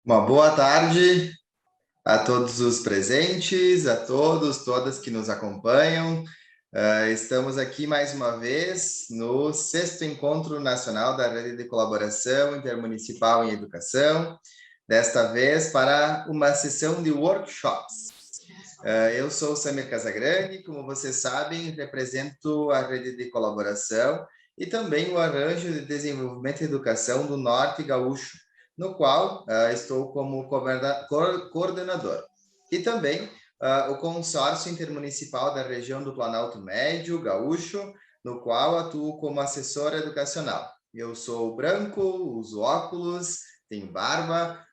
Uma boa tarde a todos os presentes, a todos, todas que nos acompanham. Estamos aqui mais uma vez no 6º Encontro Nacional da Rede de Colaboração Intermunicipal em Educação, desta vez para uma sessão de workshops. Eu sou o Samir Casagrande, como vocês sabem, represento a Rede de Colaboração e também o Arranjo de Desenvolvimento e Educação do Norte Gaúcho, no qual estou como coordenador. E também o Consórcio Intermunicipal da Região do Planalto Médio, Gaúcho, no qual atuo como assessora educacional. Eu sou branco, uso óculos, tenho barba,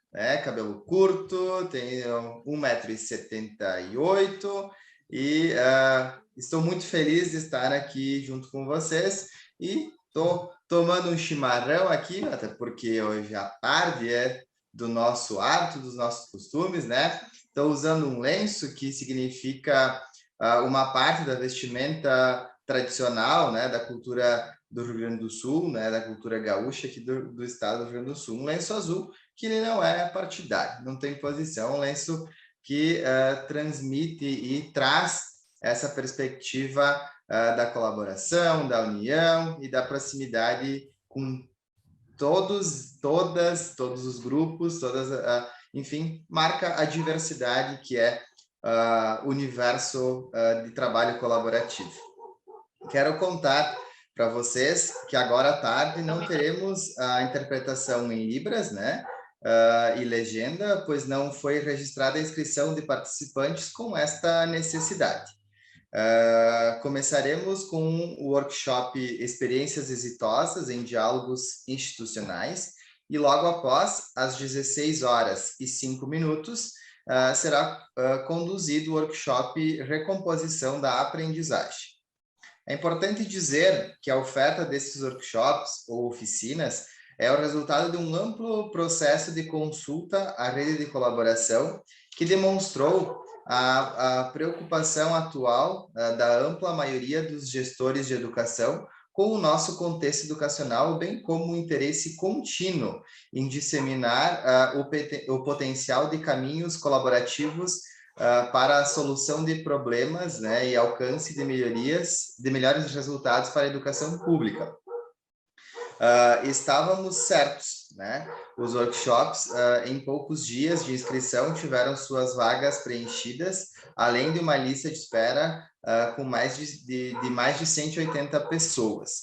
cabelo curto, tenho 1,78 m e estou muito feliz de estar aqui junto com vocês e estou tomando um chimarrão aqui, até porque hoje à tarde é do nosso hábito, dos nossos costumes, né? Estou usando um lenço que significa uma parte da vestimenta tradicional, né, da cultura do Rio Grande do Sul, né, da cultura gaúcha aqui do estado do Rio Grande do Sul. Um lenço azul que ele não é partidário, não tem posição, um lenço que transmite e traz essa perspectiva da colaboração, da união e da proximidade com todos os grupos, enfim, marca a diversidade que é o universo de trabalho colaborativo. Quero contar para vocês que agora à tarde não teremos a interpretação em Libras, né? E legenda, pois não foi registrada a inscrição de participantes com esta necessidade. Começaremos com o workshop Experiências Exitosas em Diálogos Institucionais e logo após, às 16h05, será conduzido o workshop Recomposição da Aprendizagem. É importante dizer que a oferta desses workshops ou oficinas é o resultado de um amplo processo de consulta à rede de colaboração que demonstrou a preocupação atual da ampla maioria dos gestores de educação com o nosso contexto educacional, bem como o interesse contínuo em disseminar o potencial de caminhos colaborativos para a solução de problemas, né, e alcance de melhores resultados para a educação pública. Estávamos certos, né? Os workshops, em poucos dias de inscrição, tiveram suas vagas preenchidas, além de uma lista de espera com mais de 180 pessoas.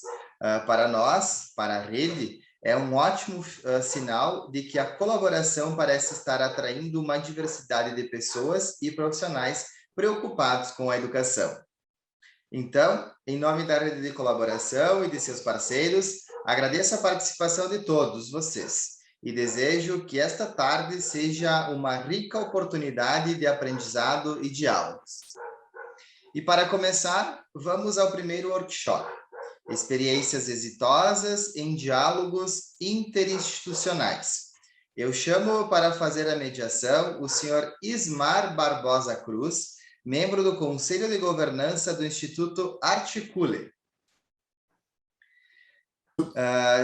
Para nós, para a rede, é um ótimo sinal de que a colaboração parece estar atraindo uma diversidade de pessoas e profissionais preocupados com a educação. Então, em nome da rede de colaboração e de seus parceiros, agradeço a participação de todos vocês e desejo que esta tarde seja uma rica oportunidade de aprendizado e diálogos. E para começar, vamos ao primeiro workshop. Experiências exitosas em diálogos interinstitucionais. Eu chamo para fazer a mediação o senhor Ismar Barbosa Cruz, membro do Conselho de Governança do Instituto Articule.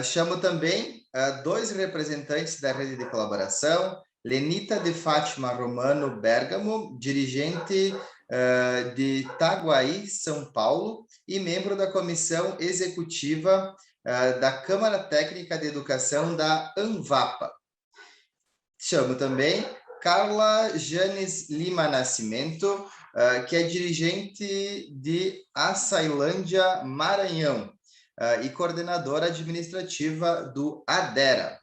Chamo também dois representantes da rede de colaboração, Lenita de Fátima Romano Bergamo, dirigente de Itaguaí, São Paulo, e membro da comissão executiva da Câmara Técnica de Educação da ANVAPA. Chamo também Carla Janes Lima Nascimento, que é dirigente de Açailândia, Maranhão, e coordenadora administrativa do ADERA.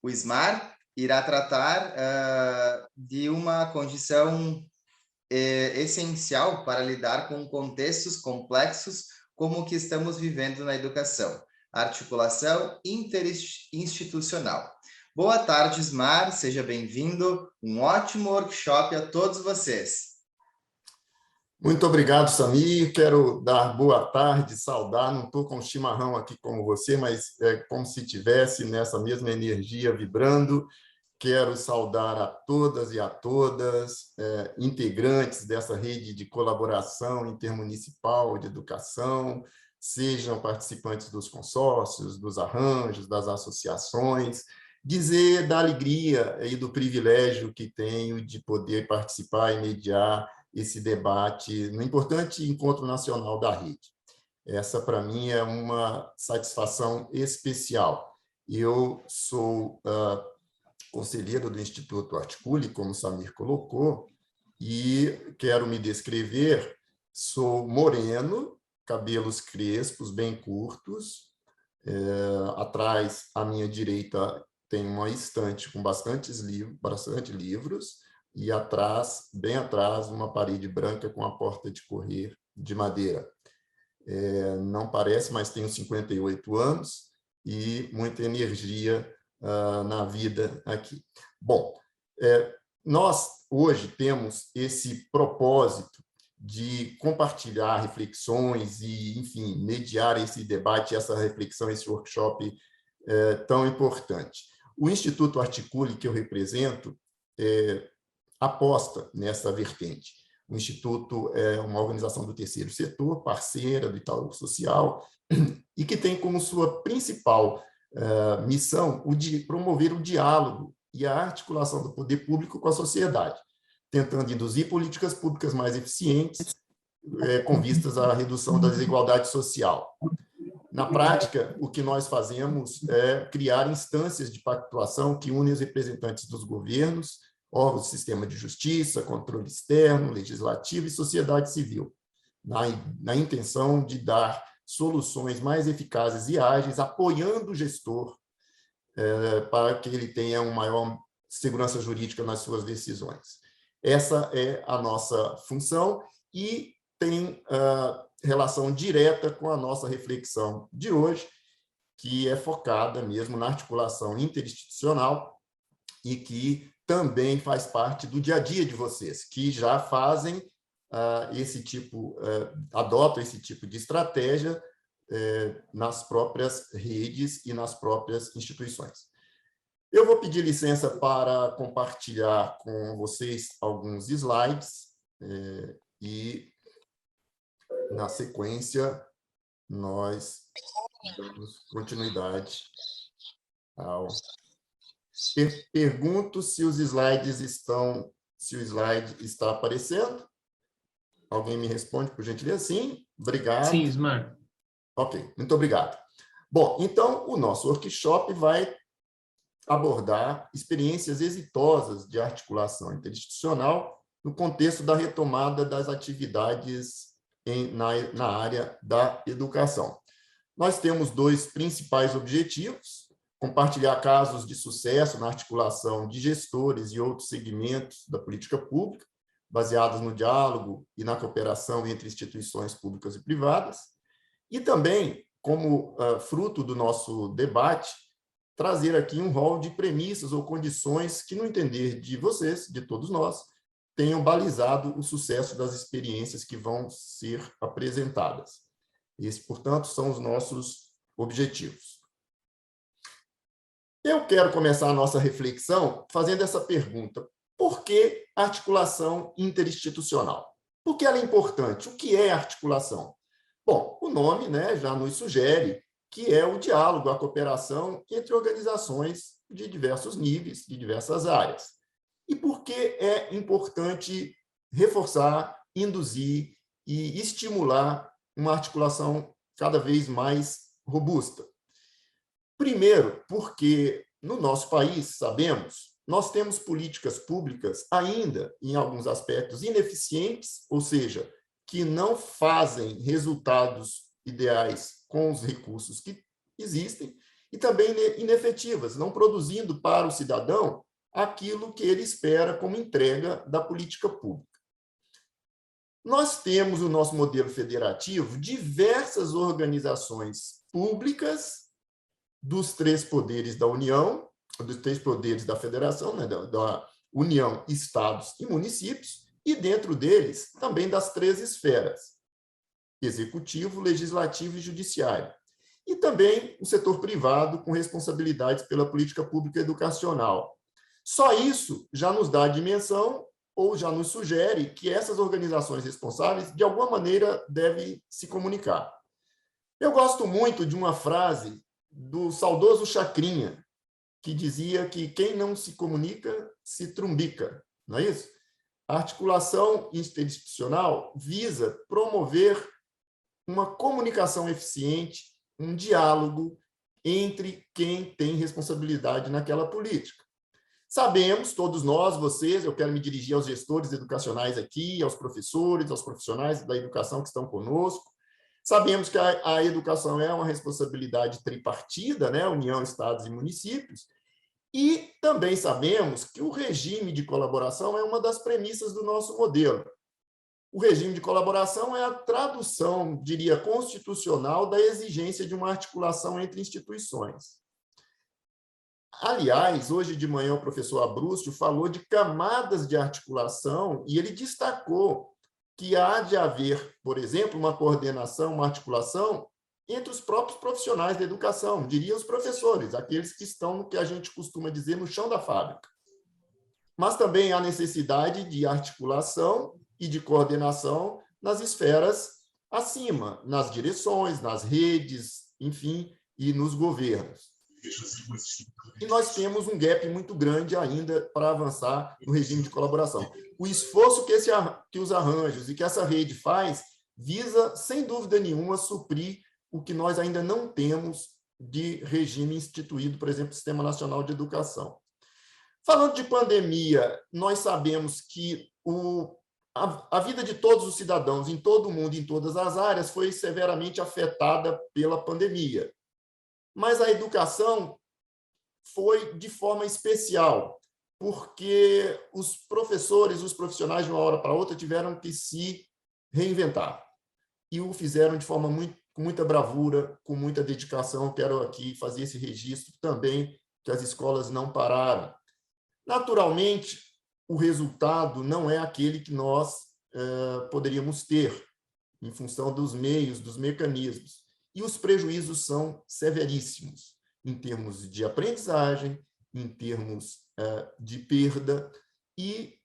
O Ismar irá tratar de uma condição essencial para lidar com contextos complexos como o que estamos vivendo na educação, a articulação interinstitucional. Boa tarde, Ismar, seja bem-vindo, um ótimo workshop a todos vocês. Muito obrigado, Samir, quero dar boa tarde, saudar, não estou com chimarrão aqui como você, mas é como se estivesse nessa mesma energia vibrando. Quero saudar a todas e a todas, integrantes dessa rede de colaboração intermunicipal de educação, sejam participantes dos consórcios, dos arranjos, das associações, dizer da alegria e do privilégio que tenho de poder participar e mediar esse debate no importante Encontro Nacional da Rede. Essa, para mim, é uma satisfação especial. Eu sou conselheiro do Instituto Articule, como o Samir colocou, e quero me descrever. Sou moreno, cabelos crespos, bem curtos. Atrás, à minha direita, tem uma estante com bastante livros, e atrás, bem atrás, uma parede branca com a porta de correr de madeira. Não parece, mas tenho 58 anos e muita energia na vida aqui. Bom, nós hoje temos esse propósito de compartilhar reflexões e, enfim, mediar esse debate, essa reflexão, esse workshop tão importante. O Instituto Articule, que eu represento, aposta nessa vertente. O Instituto é uma organização do terceiro setor, parceira do Itaú Social, e que tem como sua principal missão o de promover o diálogo e a articulação do poder público com a sociedade, tentando induzir políticas públicas mais eficientes, com vistas à redução da desigualdade social. Na prática, o que nós fazemos é criar instâncias de pactuação que unem os representantes dos governos, órgãos do sistema de justiça, controle externo, legislativo e sociedade civil, na intenção de dar soluções mais eficazes e ágeis, apoiando o gestor para que ele tenha uma maior segurança jurídica nas suas decisões. Essa é a nossa função e tem relação direta com a nossa reflexão de hoje, que é focada mesmo na articulação interinstitucional e que também faz parte do dia a dia de vocês, que já fazem adotam esse tipo de estratégia nas próprias redes e nas próprias instituições. Eu vou pedir licença para compartilhar com vocês alguns slides e, na sequência, nós damos continuidade ao... Pergunto se os slides estão, se o slide está aparecendo. Alguém me responde, por gentileza? Sim, obrigado. Sim, Ismar. Ok, muito obrigado. Bom, então, o nosso workshop vai abordar experiências exitosas de articulação interinstitucional no contexto da retomada das atividades na área da educação. Nós temos dois principais objetivos: compartilhar casos de sucesso na articulação de gestores e outros segmentos da política pública, baseados no diálogo e na cooperação entre instituições públicas e privadas, e também, como fruto do nosso debate, trazer aqui um rol de premissas ou condições que, no entender de vocês, de todos nós, tenham balizado o sucesso das experiências que vão ser apresentadas. Esses, portanto, são os nossos objetivos. Eu quero começar a nossa reflexão fazendo essa pergunta: por que articulação interinstitucional? Por que ela é importante? O que é articulação? Bom, o nome, já nos sugere que é o diálogo, a cooperação entre organizações de diversos níveis, de diversas áreas. E por que é importante reforçar, induzir e estimular uma articulação cada vez mais robusta? Primeiro, porque no nosso país, sabemos, nós temos políticas públicas ainda, em alguns aspectos, ineficientes, ou seja, que não fazem resultados ideais com os recursos que existem, e também inefetivas, não produzindo para o cidadão aquilo que ele espera como entrega da política pública. Nós temos no nosso modelo federativo diversas organizações públicas dos três poderes da União, dos três poderes da Federação, da União, Estados e municípios, e dentro deles também das três esferas: executivo, legislativo e judiciário. E também o setor privado com responsabilidades pela política pública educacional. Só isso já nos dá a dimensão, ou já nos sugere, que essas organizações responsáveis, de alguma maneira, devem se comunicar. Eu gosto muito de uma frase do saudoso Chacrinha, que dizia que quem não se comunica se trumbica, não é isso? A articulação interinstitucional visa promover uma comunicação eficiente, um diálogo entre quem tem responsabilidade naquela política. Sabemos, todos nós, vocês, eu quero me dirigir aos gestores educacionais aqui, aos professores, aos profissionais da educação que estão conosco. Sabemos que a educação é uma responsabilidade tripartida, né? União, estados e municípios. E também sabemos que o regime de colaboração é uma das premissas do nosso modelo. O regime de colaboração é a tradução, diria, constitucional da exigência de uma articulação entre instituições. Aliás, hoje de manhã o professor Abrúcio falou de camadas de articulação e ele destacou que há de haver, por exemplo, uma coordenação, uma articulação entre os próprios profissionais da educação, diria os professores, aqueles que estão no que a gente costuma dizer no chão da fábrica. Mas também há necessidade de articulação e de coordenação nas esferas acima, nas direções, nas redes, enfim, e nos governos. E nós temos um gap muito grande ainda para avançar no regime de colaboração. O esforço que os arranjos e que essa rede faz visa, sem dúvida nenhuma, suprir o que nós ainda não temos de regime instituído, por exemplo, o Sistema Nacional de Educação. Falando de pandemia, nós sabemos que a vida de todos os cidadãos em todo o mundo, em todas as áreas, foi severamente afetada pela pandemia. Mas a educação foi de forma especial, porque os professores, os profissionais, de uma hora para outra, tiveram que se reinventar. E o fizeram de forma com muita bravura, com muita dedicação. Quero aqui fazer esse registro também, que as escolas não pararam. Naturalmente, o resultado não é aquele que nós poderíamos ter, em função dos meios, dos mecanismos. E os prejuízos são severíssimos, em termos de aprendizagem, em termos de perda, e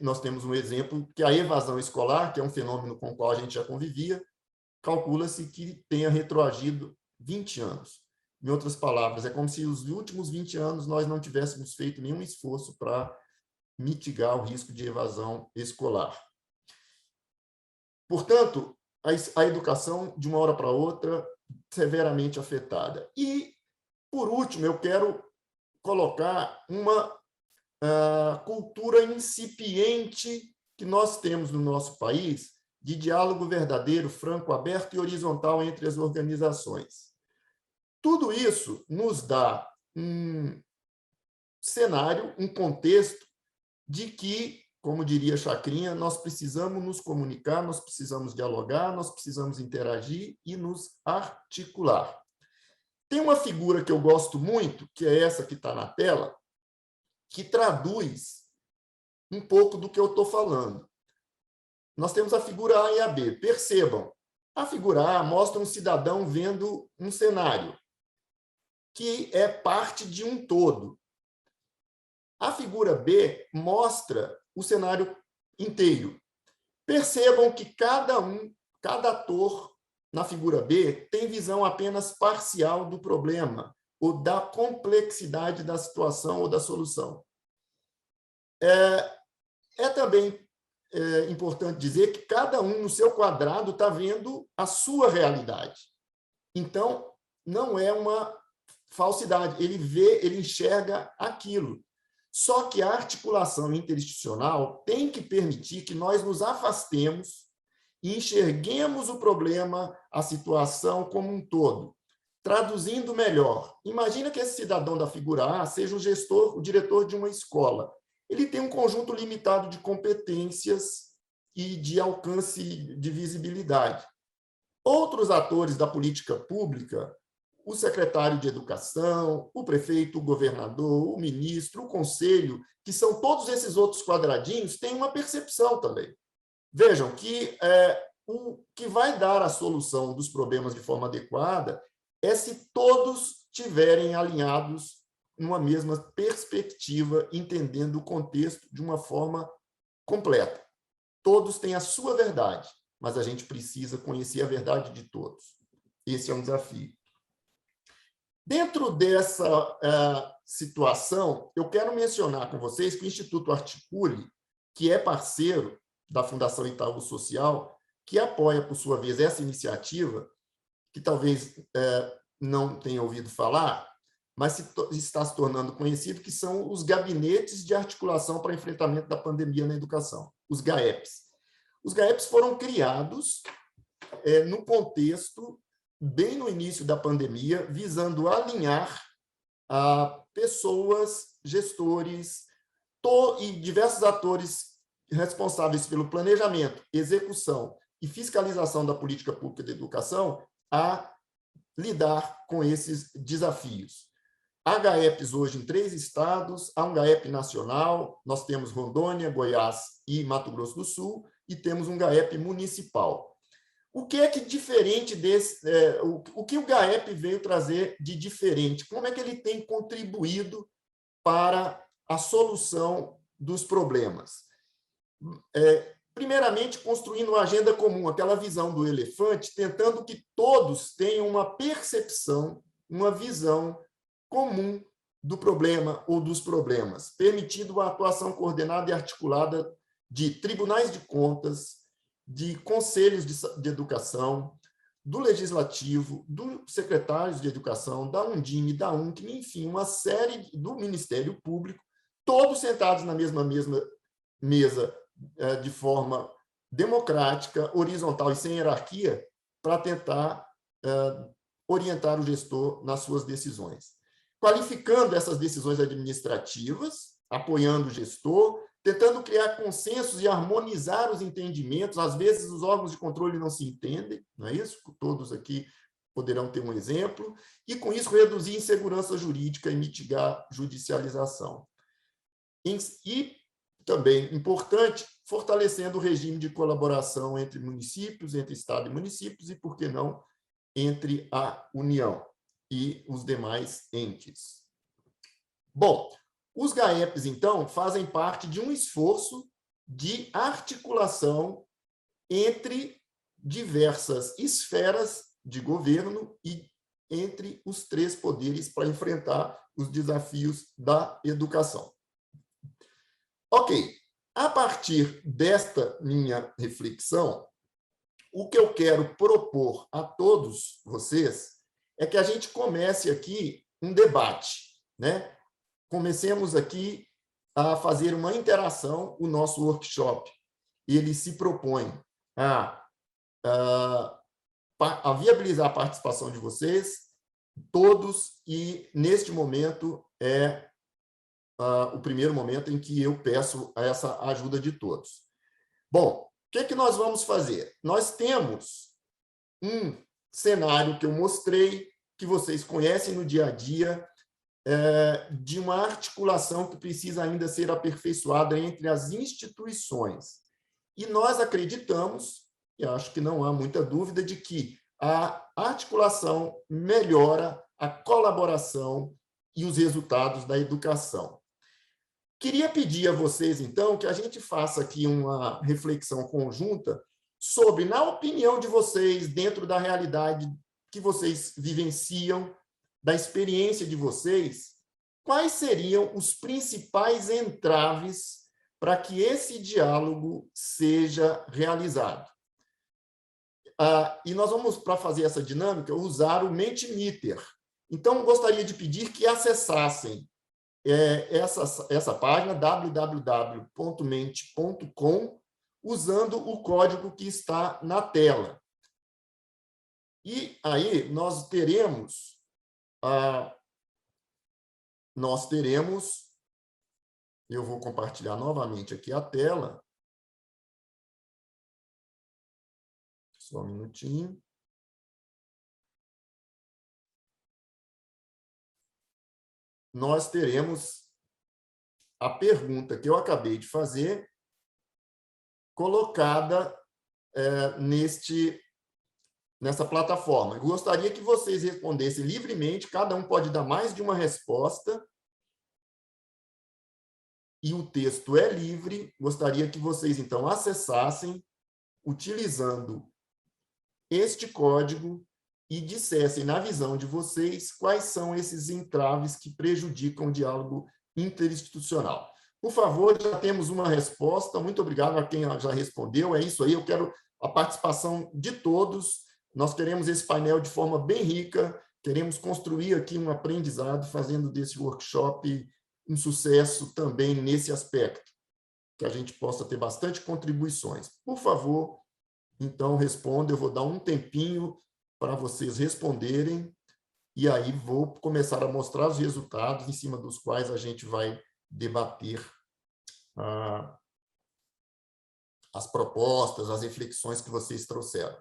nós temos um exemplo que a evasão escolar, que é um fenômeno com o qual a gente já convivia, calcula-se que tenha retroagido 20 anos. Em outras palavras, é como se os últimos 20 anos nós não tivéssemos feito nenhum esforço para mitigar o risco de evasão escolar. Portanto, a educação, de uma hora para outra, severamente afetada. E, por último, eu quero colocar uma cultura incipiente que nós temos no nosso país de diálogo verdadeiro, franco, aberto e horizontal entre as organizações. Tudo isso nos dá um cenário, um contexto de que, como diria Chacrinha, nós precisamos nos comunicar, nós precisamos dialogar, nós precisamos interagir e nos articular. Tem uma figura que eu gosto muito, que é essa que está na tela, que traduz um pouco do que eu estou falando. Nós temos a figura A e a B. Percebam, a figura A mostra um cidadão vendo um cenário, que é parte de um todo. A figura B mostra o cenário inteiro. Percebam que cada ator na figura B tem visão apenas parcial do problema ou da complexidade da situação ou da solução. É também importante dizer que cada um no seu quadrado está vendo a sua realidade. Então, não é uma falsidade. Ele vê, ele enxerga aquilo. Só que a articulação interinstitucional tem que permitir que nós nos afastemos e enxerguemos o problema, a situação como um todo. Traduzindo melhor, imagina que esse cidadão da figura A seja o gestor, o diretor de uma escola. Ele tem um conjunto limitado de competências e de alcance de visibilidade. Outros atores da política pública, o secretário de Educação, o prefeito, o governador, o ministro, o conselho, que são todos esses outros quadradinhos, têm uma percepção também. Vejam que o que vai dar a solução dos problemas de forma adequada é se todos estiverem alinhados numa mesma perspectiva, entendendo o contexto de uma forma completa. Todos têm a sua verdade, mas a gente precisa conhecer a verdade de todos. Esse é um desafio. Dentro dessa situação, eu quero mencionar com vocês que o Instituto Articule, que é parceiro da Fundação Itaú Social, que apoia, por sua vez, essa iniciativa, que talvez não tenha ouvido falar, mas está se tornando conhecido, que são os Gabinetes de Articulação para Enfrentamento da Pandemia na Educação, os GAEPs. Os GAEPs foram criados no contexto, bem no início da pandemia, visando alinhar pessoas, gestores e diversos atores responsáveis pelo planejamento, execução e fiscalização da política pública de educação a lidar com esses desafios. Há GAEPs hoje em 3 estados, há um GAEP nacional, nós temos Rondônia, Goiás e Mato Grosso do Sul, e temos um GAEP municipal. O que é que diferente desse, o que o GAEP veio trazer de diferente? Como é que ele tem contribuído para a solução dos problemas? Primeiramente, construindo uma agenda comum, aquela visão do elefante, tentando que todos tenham uma percepção, uma visão comum do problema ou dos problemas, permitindo a atuação coordenada e articulada de tribunais de contas, de conselhos de educação, do legislativo, dos secretários de educação, da Undime, da UNCM, enfim, uma série do Ministério Público, todos sentados na mesma mesa de forma democrática, horizontal e sem hierarquia, para tentar orientar o gestor nas suas decisões. Qualificando essas decisões administrativas, apoiando o gestor, tentando criar consensos e harmonizar os entendimentos. Às vezes, os órgãos de controle não se entendem, não é isso? Todos aqui poderão ter um exemplo. E, com isso, reduzir insegurança jurídica e mitigar judicialização. E, também importante, fortalecendo o regime de colaboração entre municípios, entre Estado e municípios, e, por que não, entre a União e os demais entes. Bom, os GAEPs, então, fazem parte de um esforço de articulação entre diversas esferas de governo e entre os 3 poderes para enfrentar os desafios da educação. Ok, a partir desta minha reflexão, o que eu quero propor a todos vocês é que a gente comece aqui um debate, né? Comecemos aqui a fazer uma interação. O nosso workshop, ele se propõe a viabilizar a participação de vocês, todos, e, neste momento, é o primeiro momento em que eu peço essa ajuda de todos. Bom, o que que nós vamos fazer? Nós temos um cenário que eu mostrei, que vocês conhecem no dia a dia, de uma articulação que precisa ainda ser aperfeiçoada entre as instituições. E nós acreditamos, e acho que não há muita dúvida, de que a articulação melhora a colaboração e os resultados da educação. Queria pedir a vocês, então, que a gente faça aqui uma reflexão conjunta sobre, na opinião de vocês, dentro da realidade que vocês vivenciam, da experiência de vocês, quais seriam os principais entraves para que esse diálogo seja realizado. E nós vamos, para fazer essa dinâmica, usar o Mentimeter. Então, gostaria de pedir que acessassem essa página, www.mente.com, usando o código que está na tela. E aí nós teremos eu vou compartilhar novamente aqui a tela. Só um minutinho. Nós teremos a pergunta que eu acabei de fazer colocada nessa plataforma. Eu gostaria que vocês respondessem livremente, cada um pode dar mais de uma resposta, e o texto é livre. Gostaria que vocês, então, acessassem, utilizando este código, e dissessem, na visão de vocês, quais são esses entraves que prejudicam o diálogo interinstitucional. Por favor, já temos uma resposta. Muito obrigado a quem já respondeu. É isso aí, eu quero a participação de todos. Nós queremos esse painel de forma bem rica, queremos construir aqui um aprendizado, fazendo desse workshop um sucesso também nesse aspecto, que a gente possa ter bastante contribuições. Por favor, então, responda. Eu vou dar um tempinho para vocês responderem, e aí vou começar a mostrar os resultados em cima dos quais a gente vai debater as propostas, as reflexões que vocês trouxeram.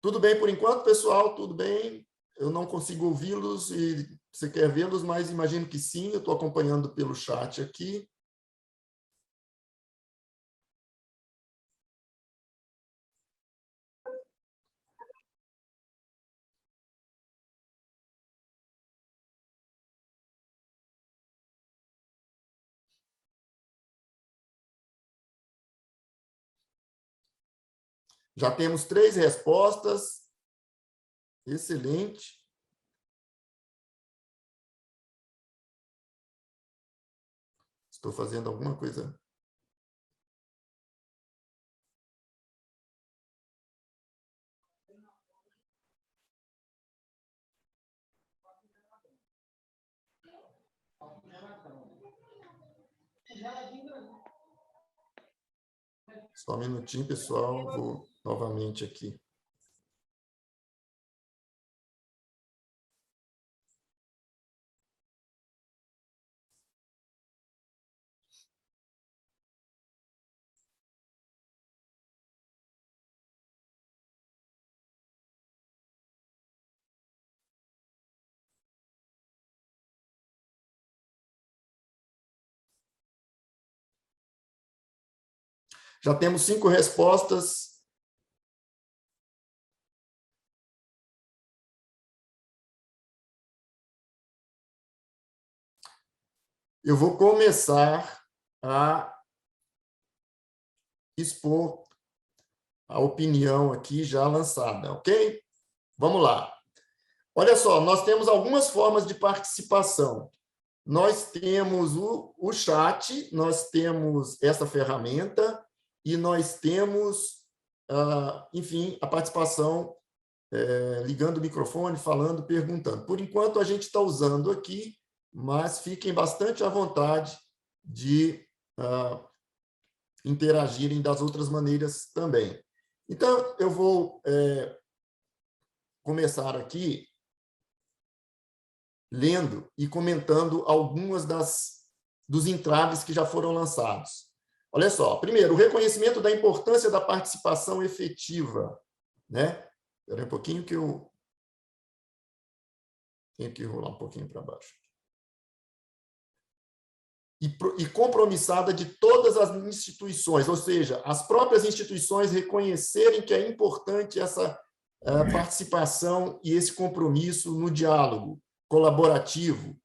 Tudo bem por enquanto, pessoal? Tudo bem? Eu não consigo ouvi-los e você quer vê-los, mas imagino que sim. Eu estou acompanhando pelo chat aqui. Já temos 3 respostas. Excelente. Estou fazendo alguma coisa. Só um minutinho, pessoal. Vou novamente aqui. Já temos 5 respostas. Eu vou começar a expor a opinião aqui já lançada, ok? Vamos lá. Olha só, nós temos algumas formas de participação. Nós temos o chat, nós temos essa ferramenta e nós temos, enfim, a participação ligando o microfone, falando, perguntando. Por enquanto, a gente está usando aqui, mas fiquem bastante à vontade de interagirem das outras maneiras também. Então, eu vou começar aqui lendo e comentando algumas dos entraves que já foram lançados. Olha só, primeiro, o reconhecimento da importância da participação efetiva, né? Espera um pouquinho que eu tenho que rolar um pouquinho para baixo. E compromissada de todas as instituições, ou seja, as próprias instituições reconhecerem que é importante essa participação e esse compromisso no diálogo colaborativo.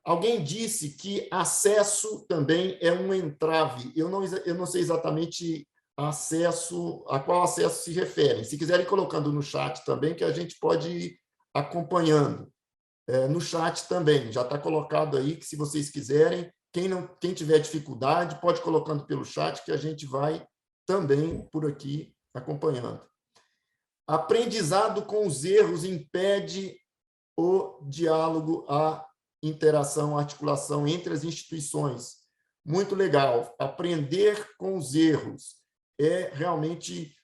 Alguém disse que acesso também é um entrave. Eu não sei exatamente a qual acesso se referem. Se quiserem colocando no chat também, que a gente pode ir acompanhando. No chat também, já está colocado aí, que se vocês quiserem, quem tiver dificuldade, pode colocando pelo chat, que a gente vai também por aqui acompanhando. Aprendizado com os erros impede o diálogo, a interação, a articulação entre as instituições. Muito legal. Aprender com os erros é realmente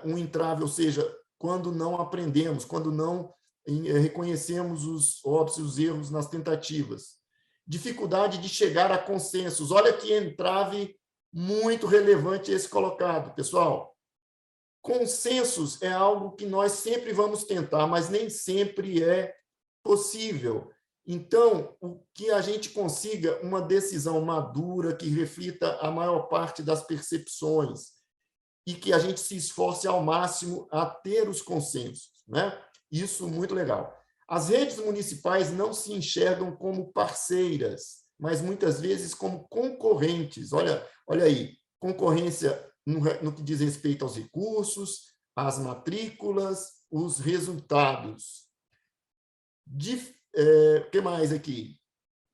um entrave, ou seja, quando não aprendemos, quando não reconhecemos os óbices, os erros nas tentativas. Dificuldade de chegar a consensos. Olha que entrave muito relevante esse colocado, pessoal. Consensos é algo que nós sempre vamos tentar, mas nem sempre é possível. Então, o que a gente consiga uma decisão madura que reflita a maior parte das percepções e que a gente se esforce ao máximo a ter os consensos, né? Isso muito legal. As redes municipais não se enxergam como parceiras, mas muitas vezes como concorrentes. Olha aí, concorrência no que diz respeito aos recursos, as matrículas, os resultados. O que mais aqui?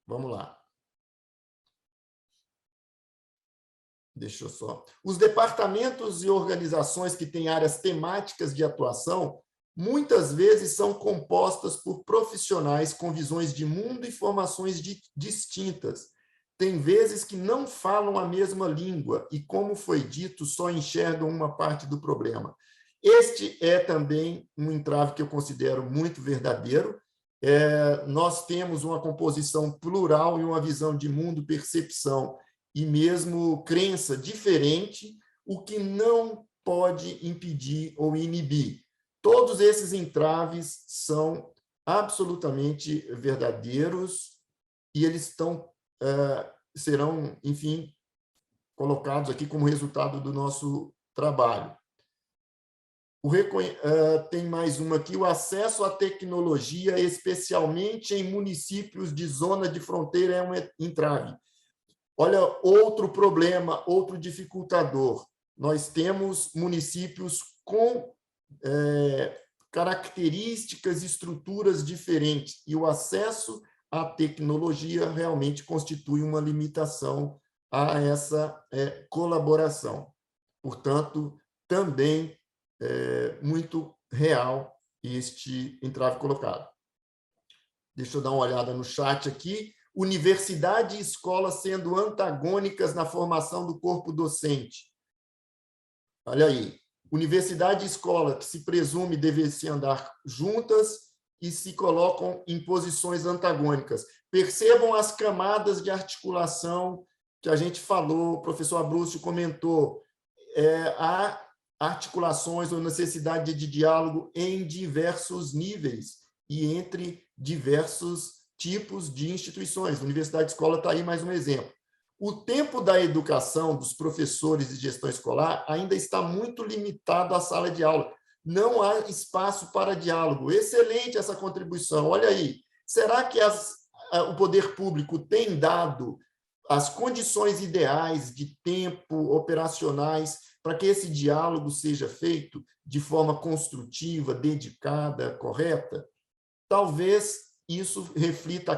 Vamos lá. Deixa eu só. Os departamentos e organizações que têm áreas temáticas de atuação, muitas vezes são compostas por profissionais com visões de mundo e formações distintas. Tem vezes que não falam a mesma língua e, como foi dito, só enxergam uma parte do problema. Este é também um entrave que eu considero muito verdadeiro. Nós temos uma composição plural e uma visão de mundo, percepção e mesmo crença diferente, o que não pode impedir ou inibir. Todos esses entraves são absolutamente verdadeiros e eles serão, enfim, colocados aqui como resultado do nosso trabalho. Tem mais uma aqui, o acesso à tecnologia, especialmente em municípios de zona de fronteira, é um entrave. Olha, outro problema, outro dificultador. Nós temos municípios com características e estruturas diferentes, e o acesso à tecnologia realmente constitui uma limitação a essa colaboração. Portanto, também muito real este entrave colocado. Deixa eu dar uma olhada no chat aqui. Universidade e escola sendo antagônicas na formação do corpo docente. Olha aí, universidade e escola, que se presume devessem andar juntas e se colocam em posições antagônicas. Percebam as camadas de articulação que a gente falou, o professor Abrúcio comentou. Há articulações ou necessidade de diálogo em diversos níveis e entre diversos tipos de instituições. Universidade e escola está aí mais um exemplo. O tempo da educação dos professores de gestão escolar ainda está muito limitado à sala de aula. Não há espaço para diálogo. Excelente essa contribuição. Olha aí. Será que o poder público tem dado as condições ideais de tempo operacionais para que esse diálogo seja feito de forma construtiva, dedicada, correta? Talvez isso reflita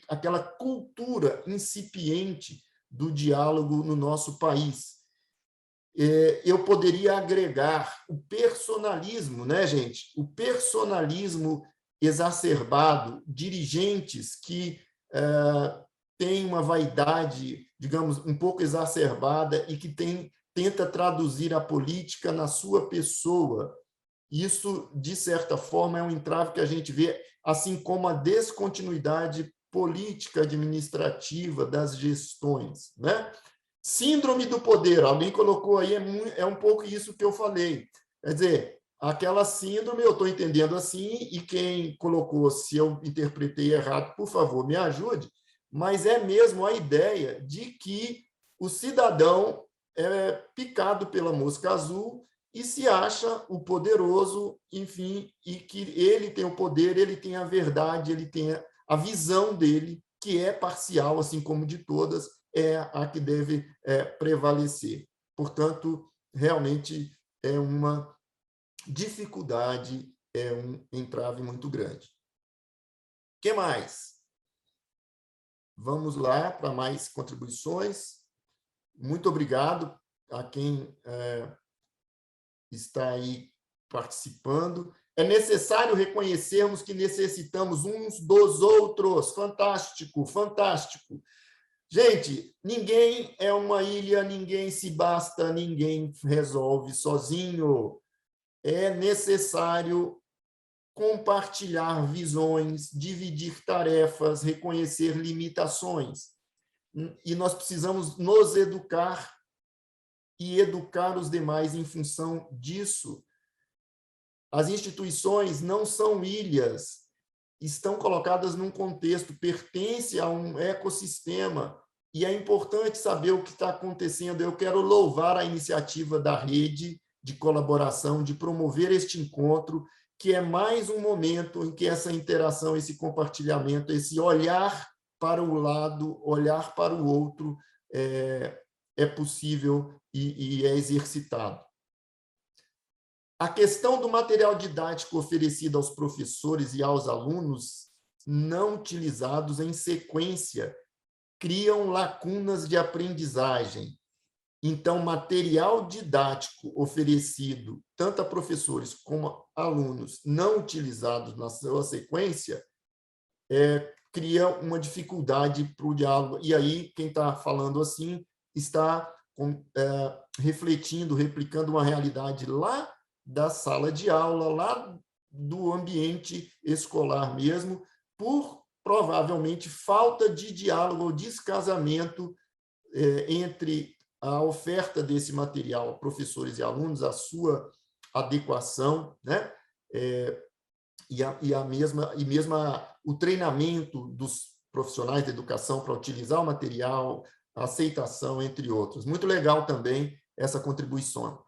aquela cultura incipiente do diálogo no nosso país. Eu poderia agregar o personalismo, né, gente? O personalismo exacerbado, dirigentes que têm uma vaidade, digamos, um pouco exacerbada e que tenta traduzir a política na sua pessoa. Isso, de certa forma, é um entrave que a gente vê, assim como a descontinuidade política administrativa das gestões, né? Síndrome do poder, alguém colocou aí, é um pouco isso que eu falei. Quer dizer, aquela síndrome, eu estou entendendo assim, e quem colocou, se eu interpretei errado, por favor, me ajude, mas é mesmo a ideia de que o cidadão é picado pela mosca azul e se acha o poderoso, enfim, e que ele tem o poder, ele tem a verdade, ele tem a visão dele, que é parcial, assim como de todas, é a que deve prevalecer. Portanto, realmente é uma dificuldade, é um entrave muito grande. O que mais? Vamos lá para mais contribuições. Muito obrigado a quem está aí participando. É necessário reconhecermos que necessitamos uns dos outros. Fantástico, fantástico. Gente, ninguém é uma ilha, ninguém se basta, ninguém resolve sozinho. É necessário compartilhar visões, dividir tarefas, reconhecer limitações. E nós precisamos nos educar e educar os demais em função disso. As instituições não são ilhas, estão colocadas num contexto, pertencem a um ecossistema, e é importante saber o que está acontecendo. Eu quero louvar a iniciativa da rede de colaboração, de promover este encontro, que é mais um momento em que essa interação, esse compartilhamento, esse olhar para o lado, olhar para o outro, é possível e é exercitado. A questão do material didático oferecido aos professores e aos alunos não utilizados em sequência criam lacunas de aprendizagem. Então, material didático oferecido tanto a professores como a alunos não utilizados na sua sequência cria uma dificuldade para o diálogo. E aí, quem está falando assim está refletindo, replicando uma realidade lá da sala de aula, lá do ambiente escolar mesmo, por provavelmente falta de diálogo ou descasamento entre a oferta desse material, professores e alunos, a sua adequação, né? E mesmo o treinamento dos profissionais de educação para utilizar o material, a aceitação, entre outros. Muito legal também essa contribuição.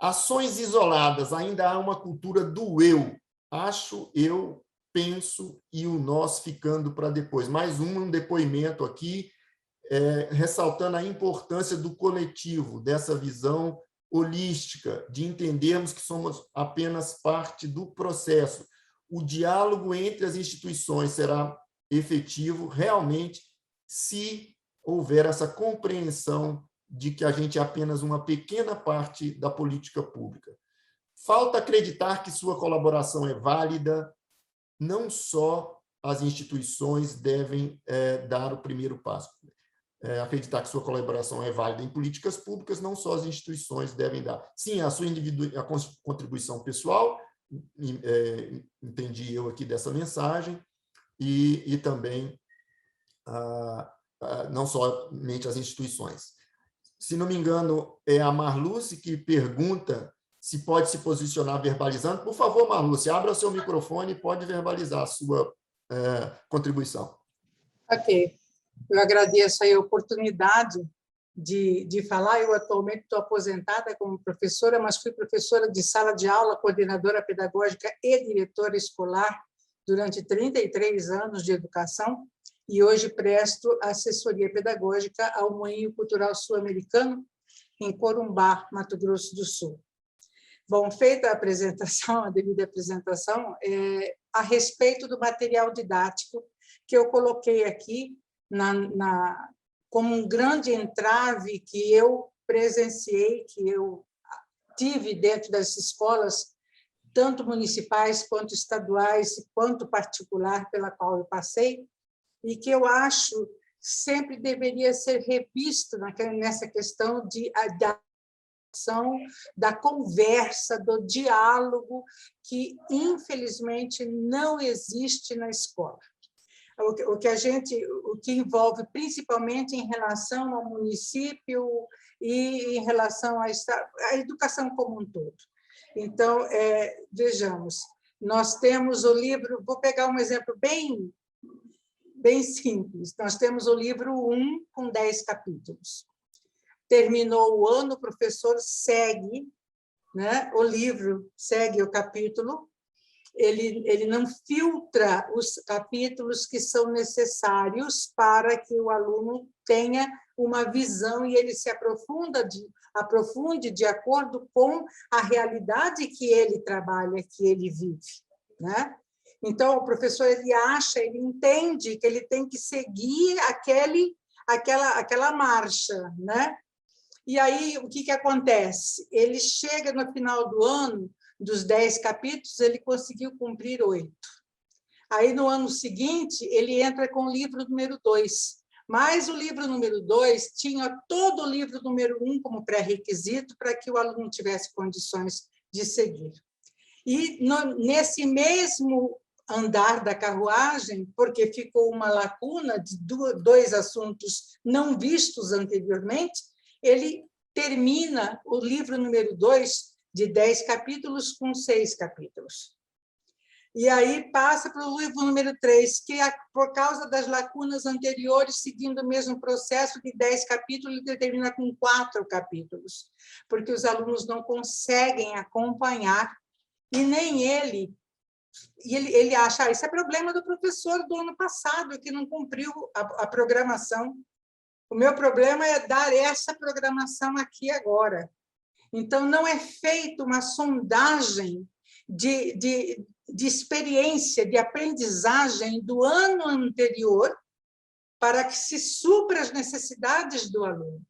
Ações isoladas, ainda há uma cultura do eu. Acho, eu, penso e o nós ficando para depois. Mais um depoimento aqui, ressaltando a importância do coletivo, dessa visão holística, de entendermos que somos apenas parte do processo. O diálogo entre as instituições será efetivo realmente se houver essa compreensão de que a gente é apenas uma pequena parte da política pública. Falta acreditar que sua colaboração é válida, não só as instituições devem dar o primeiro passo. Acreditar que sua colaboração é válida em políticas públicas, não só as instituições devem dar. Sim, a sua a contribuição pessoal, entendi eu aqui dessa mensagem, e também não somente as instituições. Se não me engano, é a Marluce que pergunta se pode se posicionar verbalizando. Por favor, Marluce, abra o seu microfone e pode verbalizar a sua contribuição. Ok. Eu agradeço aí a oportunidade de falar. Eu atualmente estou aposentada como professora, mas fui professora de sala de aula, coordenadora pedagógica e diretora escolar durante 33 anos de educação, e hoje presto assessoria pedagógica ao Moinho Cultural Sul-Americano, em Corumbá, Mato Grosso do Sul. Bom, feita a apresentação, a devida apresentação, a respeito do material didático que eu coloquei aqui como um grande entrave que eu presenciei, que eu tive dentro das escolas, tanto municipais, quanto estaduais, quanto particular, pela qual eu passei, e que eu acho sempre deveria ser revisto nessa questão da conversa, do diálogo, que, infelizmente, não existe na escola. O que envolve principalmente em relação ao município e em relação à educação como um todo. Então, vejamos, nós temos o livro, vou pegar um exemplo bem simples, nós temos o livro 1 com 10 capítulos. Terminou o ano, o professor segue, né? O livro segue o capítulo, ele não filtra os capítulos que são necessários para que o aluno tenha uma visão e ele se aprofunde de acordo com a realidade que ele trabalha, que ele vive, né? Então, o professor ele entende que ele tem que seguir aquela marcha, né? E aí, o que acontece? Ele chega no final do ano, dos 10 capítulos, ele conseguiu cumprir 8. Aí, no ano seguinte, ele entra com o livro número 2. Mas o livro número 2 tinha todo o livro número 1 como pré-requisito para que o aluno tivesse condições de seguir. E nesse mesmo andar da carruagem, porque ficou uma lacuna de 2 assuntos não vistos anteriormente, ele termina o livro número 2 de 10 capítulos com 6 capítulos. E aí passa para o livro número 3, que, por causa das lacunas anteriores, seguindo o mesmo processo de 10 capítulos, ele termina com 4 capítulos, porque os alunos não conseguem acompanhar, e nem ele. E ele acha, isso é problema do professor do ano passado, que não cumpriu a programação. O meu problema é dar essa programação aqui agora. Então, não é feita uma sondagem de experiência, de aprendizagem do ano anterior para que se supra as necessidades do aluno.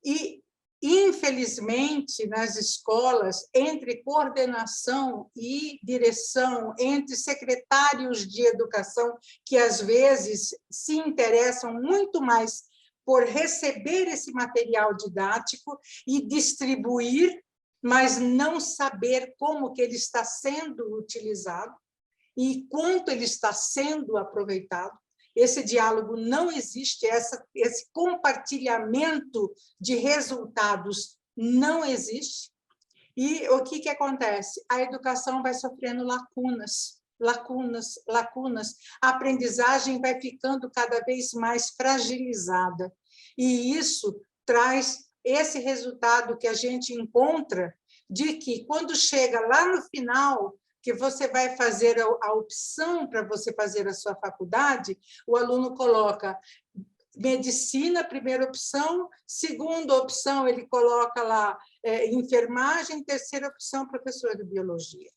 E, infelizmente, nas escolas, entre coordenação e direção, entre secretários de educação, que às vezes se interessam muito mais por receber esse material didático e distribuir, mas não saber como que ele está sendo utilizado e quanto ele está sendo aproveitado. Esse diálogo não existe, esse compartilhamento de resultados não existe. E o que acontece? A educação vai sofrendo lacunas, a aprendizagem vai ficando cada vez mais fragilizada. E isso traz esse resultado que a gente encontra de que, quando chega lá no final, que você vai fazer a opção para você fazer a sua faculdade, o aluno coloca medicina, primeira opção, segunda opção, ele coloca lá enfermagem, terceira opção, professor de biologia.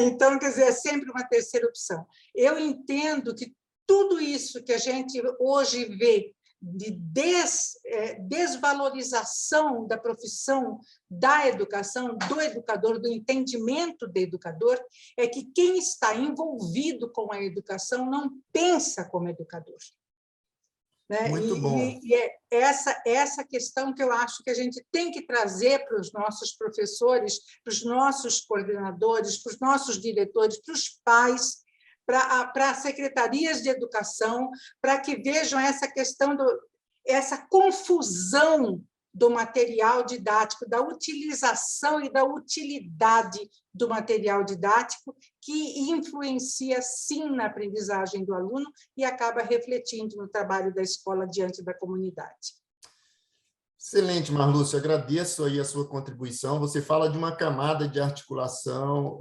Então, quer dizer, é sempre uma terceira opção. Eu entendo que tudo isso que a gente hoje vê de desvalorização da profissão da educação, do educador, do entendimento do educador, é que quem está envolvido com a educação não pensa como educador. Né? Muito bom. E é essa questão que eu acho que a gente tem que trazer para os nossos professores, para os nossos coordenadores, para os nossos diretores, para os pais, para as secretarias de educação, para que vejam essa questão, essa confusão do material didático, da utilização e da utilidade do material didático, que influencia, sim, na aprendizagem do aluno e acaba refletindo no trabalho da escola diante da comunidade. Excelente, Marlúcia, agradeço aí a sua contribuição. Você fala de uma camada de articulação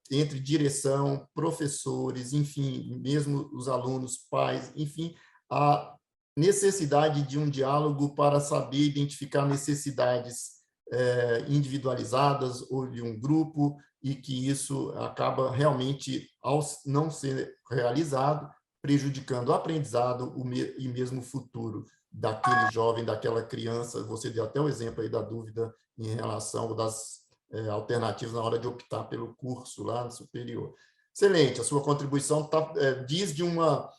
entre direção, professores, enfim, mesmo os alunos, pais, enfim, a necessidade de um diálogo para saber identificar necessidades individualizadas ou de um grupo, e que isso acaba realmente, ao não ser realizado, prejudicando o aprendizado e mesmo o futuro daquele jovem, daquela criança. Você deu até o exemplo aí da dúvida em relação das alternativas na hora de optar pelo curso lá no superior. Excelente, a sua contribuição diz de uma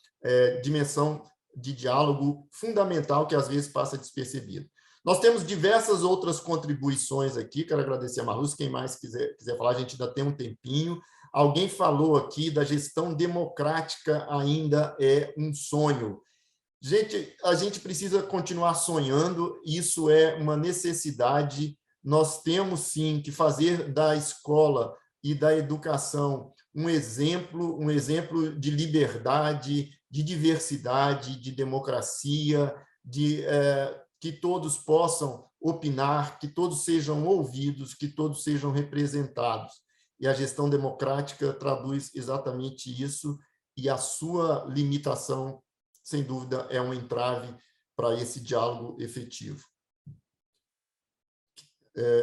dimensão de diálogo fundamental que às vezes passa despercebido. Nós temos diversas outras contribuições aqui, quero agradecer a Marlúcia, quem mais quiser falar, a gente ainda tem um tempinho. Alguém falou aqui da gestão democrática ainda é um sonho. Gente, a gente precisa continuar sonhando, isso é uma necessidade. Nós temos, sim, que fazer da escola e da educação um exemplo de liberdade, de diversidade, de democracia, que todos possam opinar, que todos sejam ouvidos, que todos sejam representados. E a gestão democrática traduz exatamente isso, e a sua limitação, sem dúvida, é um entrave para esse diálogo efetivo.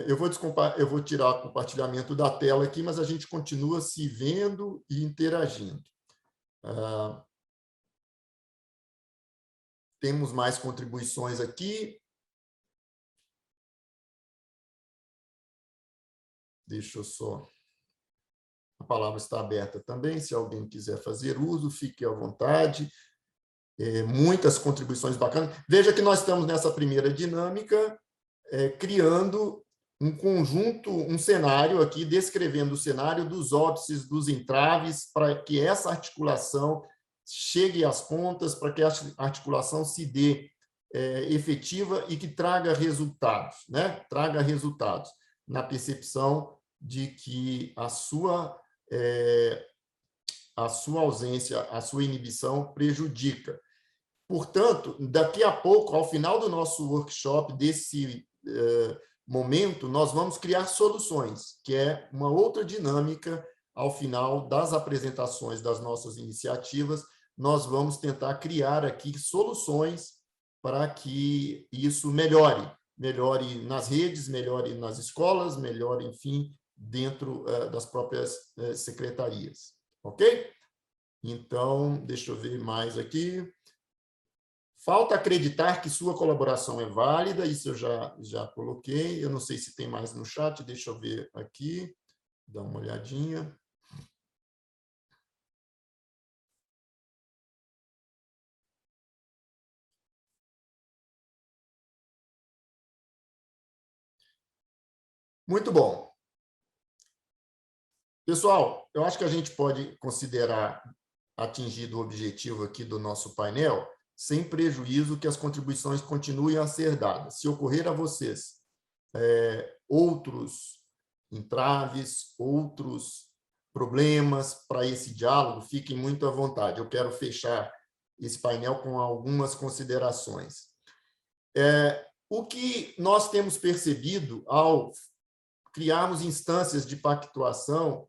Eu vou tirar o compartilhamento da tela aqui, mas a gente continua se vendo e interagindo. Temos mais contribuições aqui. Deixa eu só... A palavra está aberta também, se alguém quiser fazer uso, fique à vontade. Muitas contribuições bacanas. Veja que nós estamos nessa primeira dinâmica, criando um conjunto, um cenário aqui, descrevendo o cenário dos óbices, dos entraves, para que essa articulação chegue às pontas, para que a articulação se dê efetiva e que traga resultados, né? Traga resultados na percepção de que a sua ausência, a sua inibição prejudica. Portanto, daqui a pouco, ao final do nosso workshop, desse momento, nós vamos criar soluções, que é uma outra dinâmica. Ao final das apresentações das nossas iniciativas, nós vamos tentar criar aqui soluções para que isso melhore, melhore nas redes, melhore nas escolas, melhore, enfim, dentro das próprias secretarias. Ok? Então, deixa eu ver mais aqui. Falta acreditar que sua colaboração é válida, isso eu já coloquei. Eu não sei se tem mais no chat, deixa eu ver aqui, dar uma olhadinha. Muito bom. Pessoal, eu acho que a gente pode considerar atingido o objetivo aqui do nosso painel, sem prejuízo que as contribuições continuem a ser dadas. Se ocorrer a vocês outros entraves, outros problemas para esse diálogo, fiquem muito à vontade. Eu quero fechar esse painel com algumas considerações. O que nós temos percebido ao criarmos instâncias de pactuação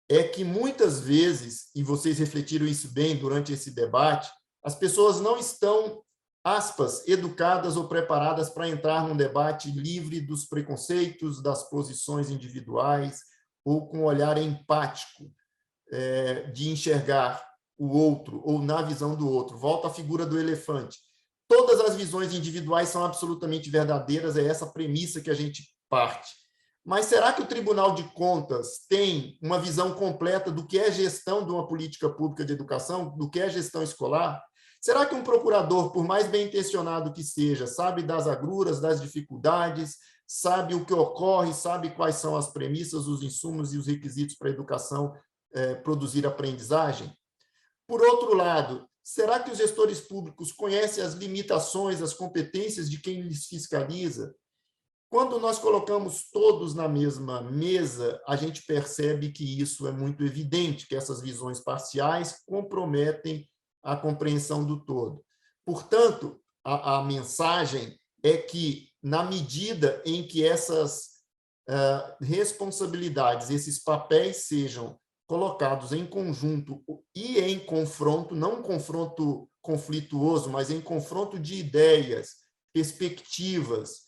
é que muitas vezes, e vocês refletiram isso bem durante esse debate, as pessoas não estão, aspas, educadas ou preparadas para entrar num debate livre dos preconceitos, das posições individuais, ou com um olhar empático de enxergar o outro, ou na visão do outro. Volta à figura do elefante. Todas as visões individuais são absolutamente verdadeiras, é essa premissa que a gente parte. Mas será que o Tribunal de Contas tem uma visão completa do que é gestão de uma política pública de educação, do que é gestão escolar? Será que um procurador, por mais bem-intencionado que seja, sabe das agruras, das dificuldades, sabe o que ocorre, sabe quais são as premissas, os insumos e os requisitos para a educação produzir aprendizagem? Por outro lado, será que os gestores públicos conhecem as limitações, as competências de quem lhes fiscaliza? Quando nós colocamos todos na mesma mesa, a gente percebe que isso é muito evidente, que essas visões parciais comprometem a compreensão do todo. Portanto, a mensagem é que, na medida em que essas responsabilidades, esses papéis sejam colocados em conjunto e em confronto, não um confronto conflituoso, mas em confronto de ideias, perspectivas,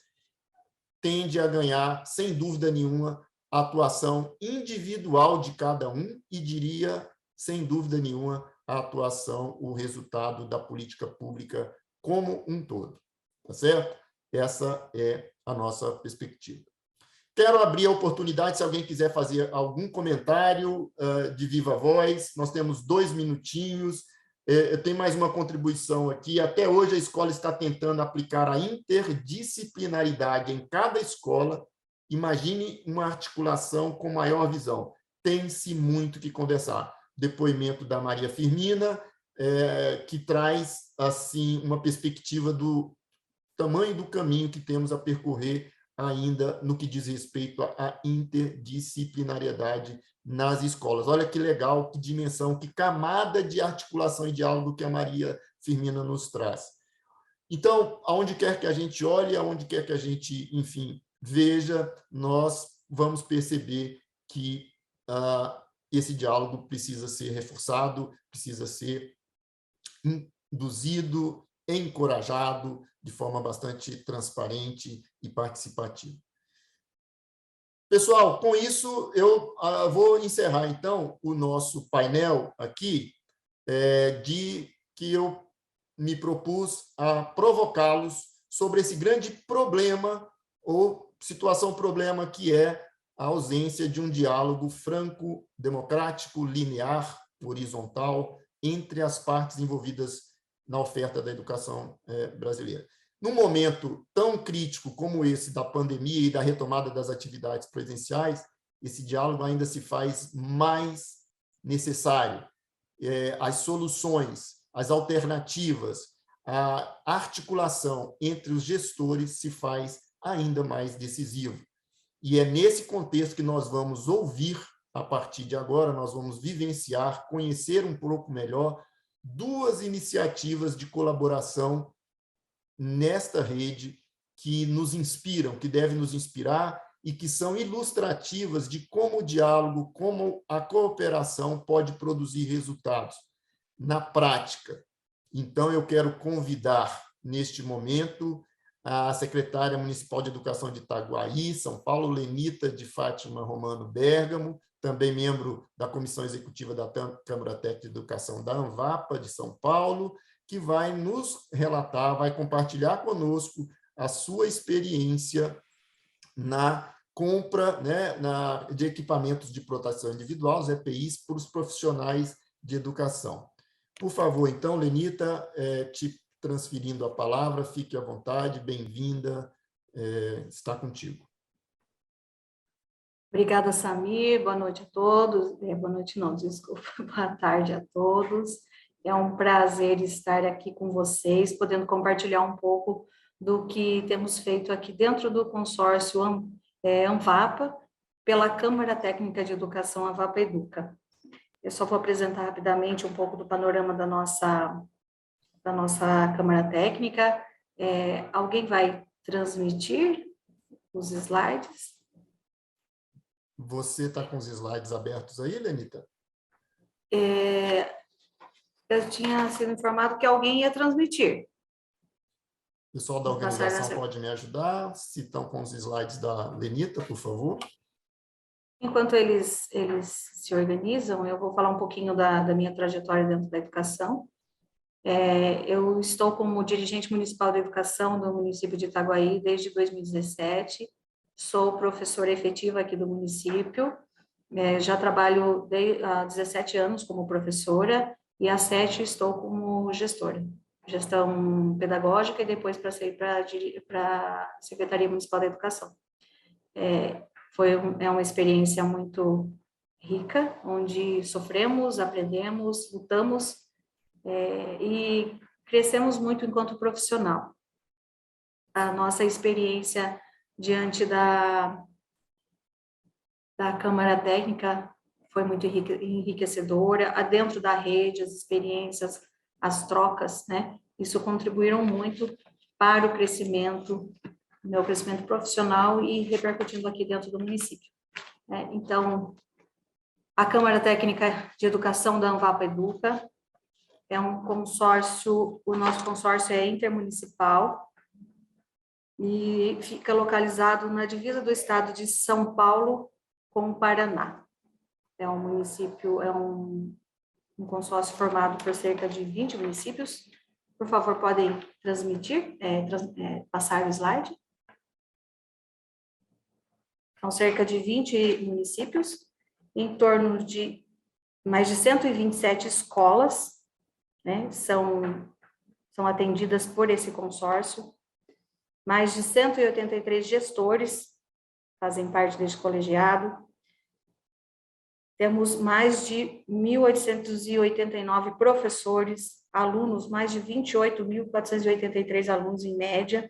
tende a ganhar, sem dúvida nenhuma, a atuação individual de cada um e, diria, sem dúvida nenhuma, a atuação, o resultado da política pública como um todo. Tá certo? Essa é a nossa perspectiva. Quero abrir a oportunidade, se alguém quiser fazer algum comentário de viva voz. Nós temos 2 minutinhos. Eu tenho mais uma contribuição aqui. Até hoje, a escola está tentando aplicar a interdisciplinaridade em cada escola. Imagine uma articulação com maior visão. Tem-se muito que conversar. Depoimento da Maria Firmina, que traz assim uma perspectiva do tamanho do caminho que temos a percorrer ainda no que diz respeito à interdisciplinariedade nas escolas. Olha que legal, que dimensão, que camada de articulação e diálogo que a Maria Firmina nos traz. Então, aonde quer que a gente olhe, aonde quer que a gente, enfim, veja, nós vamos perceber que esse diálogo precisa ser reforçado, precisa ser induzido, encorajado de forma bastante transparente e participativa. Pessoal, com isso, eu vou encerrar, então, o nosso painel aqui, que eu me propus a provocá-los sobre esse grande problema, ou situação-problema, que é a ausência de um diálogo franco, democrático, linear, horizontal, entre as partes envolvidas na oferta da educação brasileira. Num momento tão crítico como esse da pandemia e da retomada das atividades presenciais, esse diálogo ainda se faz mais necessário. As soluções, as alternativas, a articulação entre os gestores se faz ainda mais decisivo. E é nesse contexto que nós vamos ouvir, a partir de agora, nós vamos vivenciar, conhecer um pouco melhor 2 iniciativas de colaboração nesta rede que nos inspiram, que devem nos inspirar e que são ilustrativas de como o diálogo, como a cooperação pode produzir resultados na prática. Então, eu quero convidar, neste momento, a secretária municipal de Educação de Itaguaí, São Paulo, Lenita de Fátima Romano Bergamo, também membro da Comissão Executiva da Câmara Técnica de Educação da ANVAPA de São Paulo, que vai nos relatar, vai compartilhar conosco a sua experiência na compra, né, de equipamentos de proteção individual, os EPIs, para os profissionais de educação. Por favor, então, Lenita, te transferindo a palavra, fique à vontade, bem-vinda, está contigo. Obrigada, Samir, boa noite a todos, boa noite não, desculpa, boa tarde a todos. É um prazer estar aqui com vocês, podendo compartilhar um pouco do que temos feito aqui dentro do consórcio ANVAPA, pela Câmara Técnica de Educação ANVAPA Educa. Eu só vou apresentar rapidamente um pouco do panorama da nossa Câmara Técnica. Alguém vai transmitir os slides? Você está com os slides abertos aí, Lenita? Eu tinha sido informado que alguém ia transmitir. O pessoal da organização pode me ajudar? Se estão com os slides da Lenita, por favor. Enquanto eles se organizam, eu vou falar um pouquinho da minha trajetória dentro da educação. Eu estou como dirigente municipal de educação do município de Itaguaí desde 2017. Sou professora efetiva aqui do município. Já trabalho há 17 anos como professora e há 7 estou como gestora. Gestão pedagógica e depois passei para a Secretaria Municipal da Educação. É uma experiência muito rica, onde sofremos, aprendemos, lutamos e crescemos muito enquanto profissional. A nossa experiência diante da Câmara Técnica foi muito enriquecedora, dentro da rede, as experiências, as trocas, né? Isso contribuíram muito para o crescimento, meu crescimento profissional e repercutindo aqui dentro do município. Então, a Câmara Técnica de Educação da ANVAPA Educa é um consórcio, o nosso consórcio é intermunicipal e fica localizado na divisa do estado de São Paulo com o Paraná. É um município, é um consórcio formado por cerca de 20 municípios. Por favor, podem transmitir, passar o slide. São cerca de 20 municípios, em torno de mais de 127 escolas, né, são atendidas por esse consórcio. Mais de 183 gestores fazem parte deste colegiado. Temos mais de 1.889 professores, alunos, mais de 28.483 alunos em média,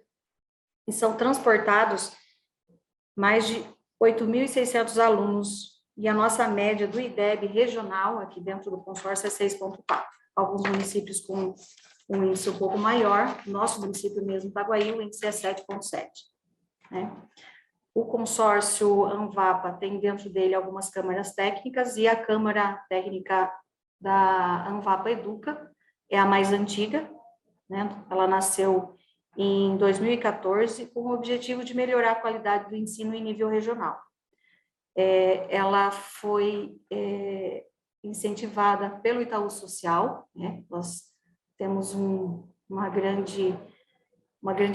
e são transportados mais de 8.600 alunos, e a nossa média do IDEB regional, aqui dentro do consórcio, é 6,4. Alguns municípios com um índice um pouco maior, nosso município mesmo, Itaguaí, o índice é 7,7. Né? O consórcio ANVAPA tem dentro dele algumas câmaras técnicas, e a Câmara Técnica da ANVAPA Educa é a mais antiga, né? Ela nasceu em 2014 com o objetivo de melhorar a qualidade do ensino em nível regional. Ela foi incentivada pelo Itaú Social, né? Nós temos uma grande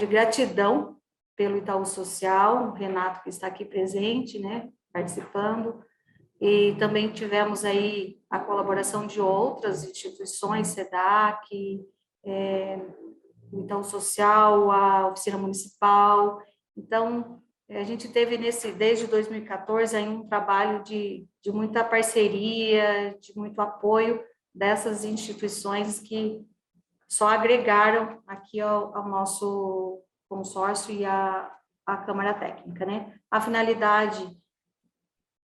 gratidão pelo Itaú Social, o Renato que está aqui presente, né, participando, e também tivemos aí a colaboração de outras instituições, SEDAC, o Itaú Social, a Oficina Municipal. Então, a gente teve desde 2014 aí um trabalho de muita parceria, de muito apoio dessas instituições que só agregaram aqui ao nosso consórcio e a Câmara Técnica, né? A finalidade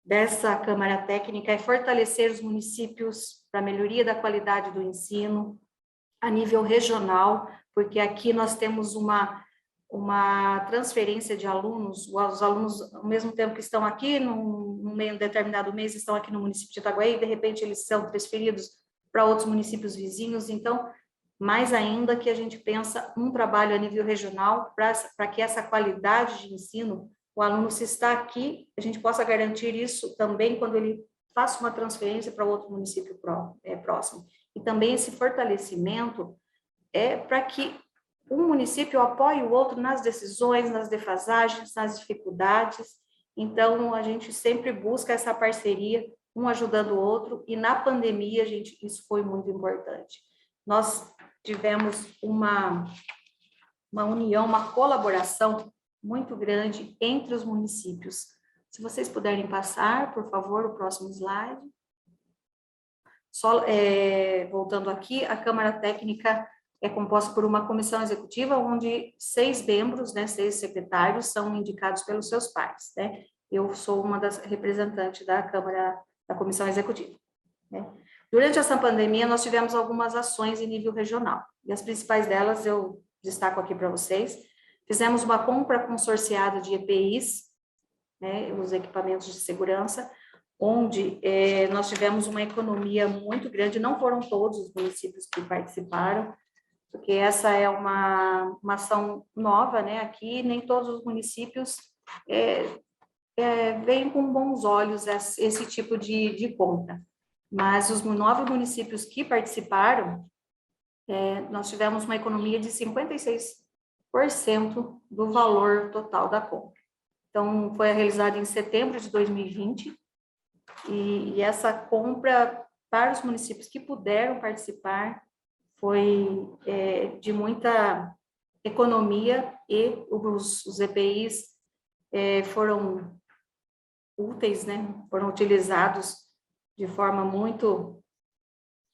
dessa Câmara Técnica é fortalecer os municípios para a melhoria da qualidade do ensino a nível regional, porque aqui nós temos uma transferência de alunos, os alunos, ao mesmo tempo que estão aqui, num determinado mês, estão aqui no município de Itaguaí, de repente eles são transferidos para outros municípios vizinhos, então mais ainda que a gente pensa um trabalho a nível regional para que essa qualidade de ensino, o aluno, se está aqui, a gente possa garantir isso também quando ele faça uma transferência para outro município próximo. E também esse fortalecimento para que um município apoie o outro nas decisões, nas defasagens, nas dificuldades. Então, a gente sempre busca essa parceria, um ajudando o outro, e na pandemia, isso foi muito importante. Nós tivemos uma união, uma colaboração muito grande entre os municípios. Se vocês puderem passar, por favor, o próximo slide. Voltando aqui, a Câmara Técnica é composta por uma comissão executiva, onde 6 membros, 6 secretários, são indicados pelos seus pares, né? Eu sou uma das representantes da Câmara, da comissão executiva, né? Durante essa pandemia, nós tivemos algumas ações em nível regional, e as principais delas eu destaco aqui para vocês. Fizemos uma compra consorciada de EPIs, né, os equipamentos de segurança, onde nós tivemos uma economia muito grande. Não foram todos os municípios que participaram, porque essa é uma ação nova, né, aqui, nem todos os municípios veem com bons olhos esse tipo de compra. Mas os 9 municípios que participaram, nós tivemos uma economia de 56% do valor total da compra. Então, foi realizada em setembro de 2020, e essa compra para os municípios que puderam participar foi de muita economia, e os EPIs foram úteis, né? Foram utilizados de forma muito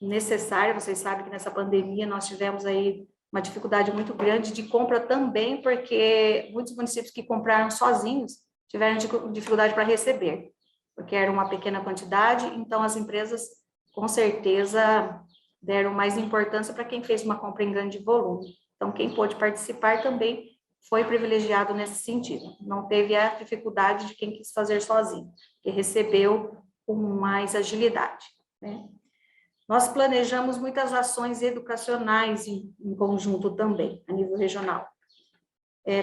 necessária. Vocês sabem que nessa pandemia nós tivemos aí uma dificuldade muito grande de compra também, porque muitos municípios que compraram sozinhos tiveram dificuldade para receber, porque era uma pequena quantidade. Então as empresas com certeza deram mais importância para quem fez uma compra em grande volume. Então quem pôde participar também foi privilegiado nesse sentido. Não teve a dificuldade de quem quis fazer sozinho, que recebeu com mais agilidade, né? Nós planejamos muitas ações educacionais em conjunto também, a nível regional.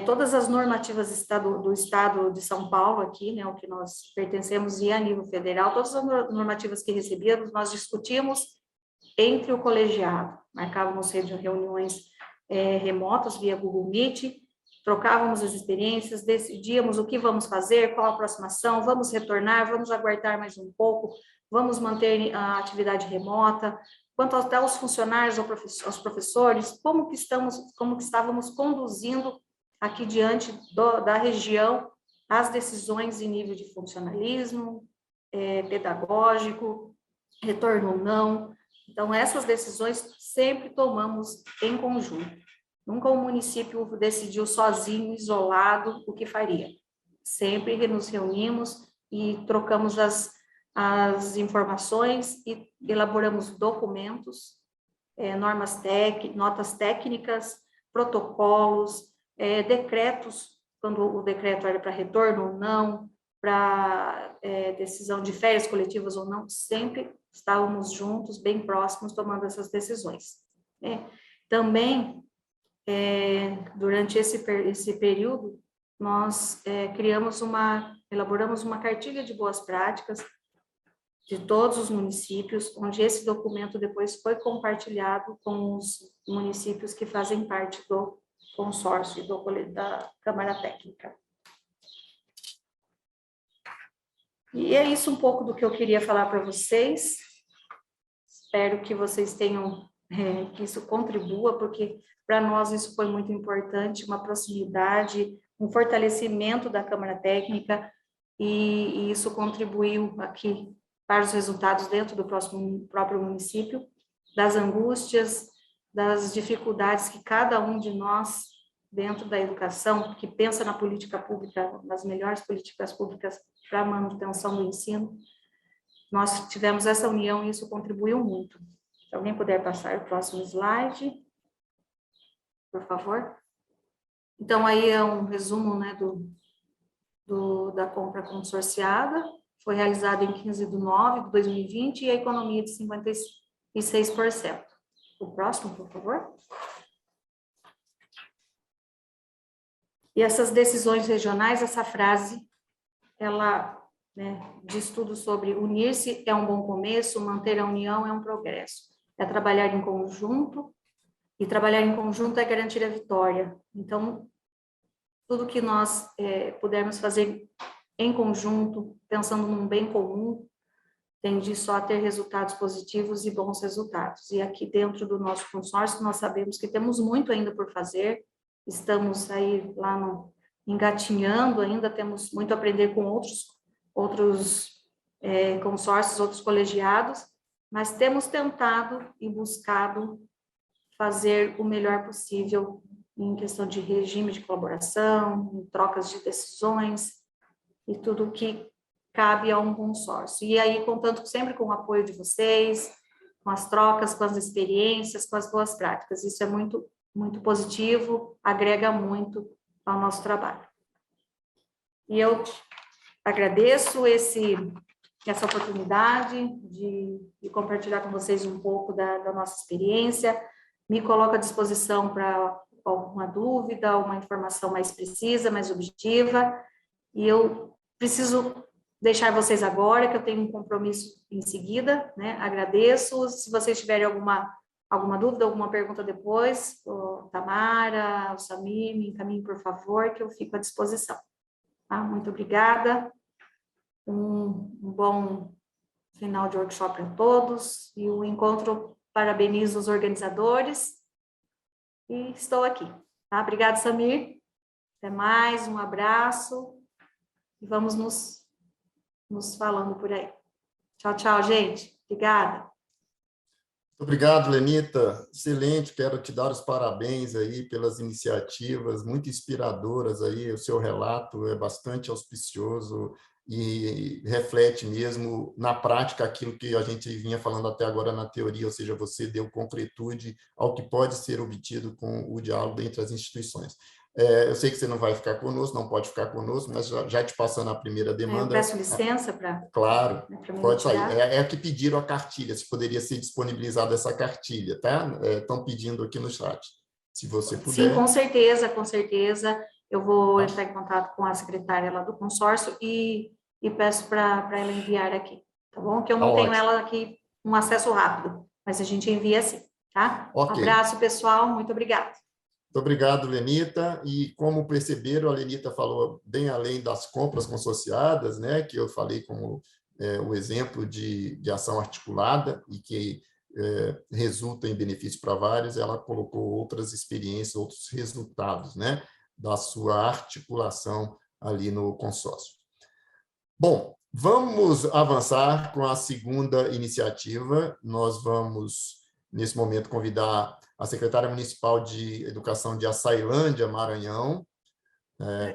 Todas as normativas do Estado de São Paulo, aqui, né, o que nós pertencemos, e a nível federal, todas as normativas que recebíamos, nós discutíamos entre o colegiado. Marcávamos reuniões remotas via Google Meet, trocávamos as experiências, decidíamos o que vamos fazer, qual a próxima ação, vamos retornar, vamos aguardar mais um pouco, vamos manter a atividade remota. Quanto até aos funcionários, aos professores, como que estávamos conduzindo aqui diante da região as decisões em nível de funcionalismo, pedagógico, retorno ou não. Então, essas decisões sempre tomamos em conjunto. Nunca o município decidiu sozinho, isolado, o que faria. Sempre nos reunimos e trocamos as informações e elaboramos documentos, notas técnicas, protocolos, decretos, quando o decreto era para retorno ou não, para decisão de férias coletivas ou não, sempre estávamos juntos, bem próximos, tomando essas decisões. Também, durante esse período, nós elaboramos uma cartilha de boas práticas de todos os municípios, onde esse documento depois foi compartilhado com os municípios que fazem parte do consórcio da Câmara Técnica. E é isso um pouco do que eu queria falar para vocês. Espero que vocês tenham, que isso contribua, porque para nós isso foi muito importante, uma proximidade, um fortalecimento da Câmara Técnica, e isso contribuiu aqui para os resultados dentro do próprio município, das angústias, das dificuldades que cada um de nós, dentro da educação, que pensa na política pública, nas melhores políticas públicas para a manutenção do ensino, nós tivemos essa união e isso contribuiu muito. Se alguém puder passar o próximo slide, por favor. Então, aí é um resumo, né, da compra consorciada. Foi realizada em 15/9/2020 e a economia de 56%. O próximo, por favor. E essas decisões regionais, essa frase, ela, né, diz tudo sobre unir-se é um bom começo, manter a união é um progresso. É trabalhar em conjunto, e trabalhar em conjunto é garantir a vitória. Então, tudo que nós pudermos fazer em conjunto, pensando num bem comum, tende só a ter resultados positivos e bons resultados. E aqui dentro do nosso consórcio, nós sabemos que temos muito ainda por fazer, estamos aí lá engatinhando ainda, temos muito a aprender com outros consórcios, outros colegiados, mas temos tentado e buscado fazer o melhor possível em questão de regime de colaboração, em trocas de decisões e tudo que cabe a um consórcio. E aí, contando sempre com o apoio de vocês, com as trocas, com as experiências, com as boas práticas. Isso é muito, muito positivo, agrega muito ao nosso trabalho. E eu agradeço essa oportunidade de compartilhar com vocês um pouco da nossa experiência, me coloco à disposição para alguma dúvida, uma informação mais precisa, mais objetiva, e eu preciso deixar vocês agora, que eu tenho um compromisso em seguida, né? Agradeço. Se vocês tiverem alguma dúvida, alguma pergunta depois, o Tamara, o Samir, me encaminhem, por favor, que eu fico à disposição. Tá? Muito obrigada. Um bom final de workshop a todos, e o encontro, parabenizo os organizadores, e estou aqui. Tá? Obrigada, Samir. Até mais, um abraço, e vamos nos falando por aí. Tchau, tchau, gente. Obrigada. Muito obrigado, Lenita. Excelente, quero te dar os parabéns aí pelas iniciativas muito inspiradoras aí, o seu relato é bastante auspicioso e reflete mesmo na prática aquilo que a gente vinha falando até agora na teoria, ou seja, você deu concretude ao que pode ser obtido com o diálogo entre as instituições. Eu sei que você não vai ficar conosco, não pode ficar conosco, mas já te passando a primeira demanda... Eu peço licença para... Claro, pode sair. Tirar. É que pediram a cartilha, se poderia ser disponibilizada essa cartilha, tá? Estão pedindo aqui no chat. Se você puder... Sim, com certeza, com certeza. Eu vou entrar em contato com a secretária lá do consórcio e peço para ela enviar aqui, tá bom? Que eu não tenho ela aqui, um acesso rápido, mas a gente envia assim, tá? Okay. Um abraço, pessoal, muito obrigada. Muito obrigado, Lenita. E como perceberam, a Lenita falou bem além das compras consociadas, né, que eu falei como o exemplo de ação articulada e que resulta em benefício para vários, ela colocou outras experiências, outros resultados, né, da sua articulação ali no consórcio. Bom, vamos avançar com a segunda iniciativa. Nós vamos, nesse momento, convidar a secretária municipal de Educação de Açailândia, Maranhão,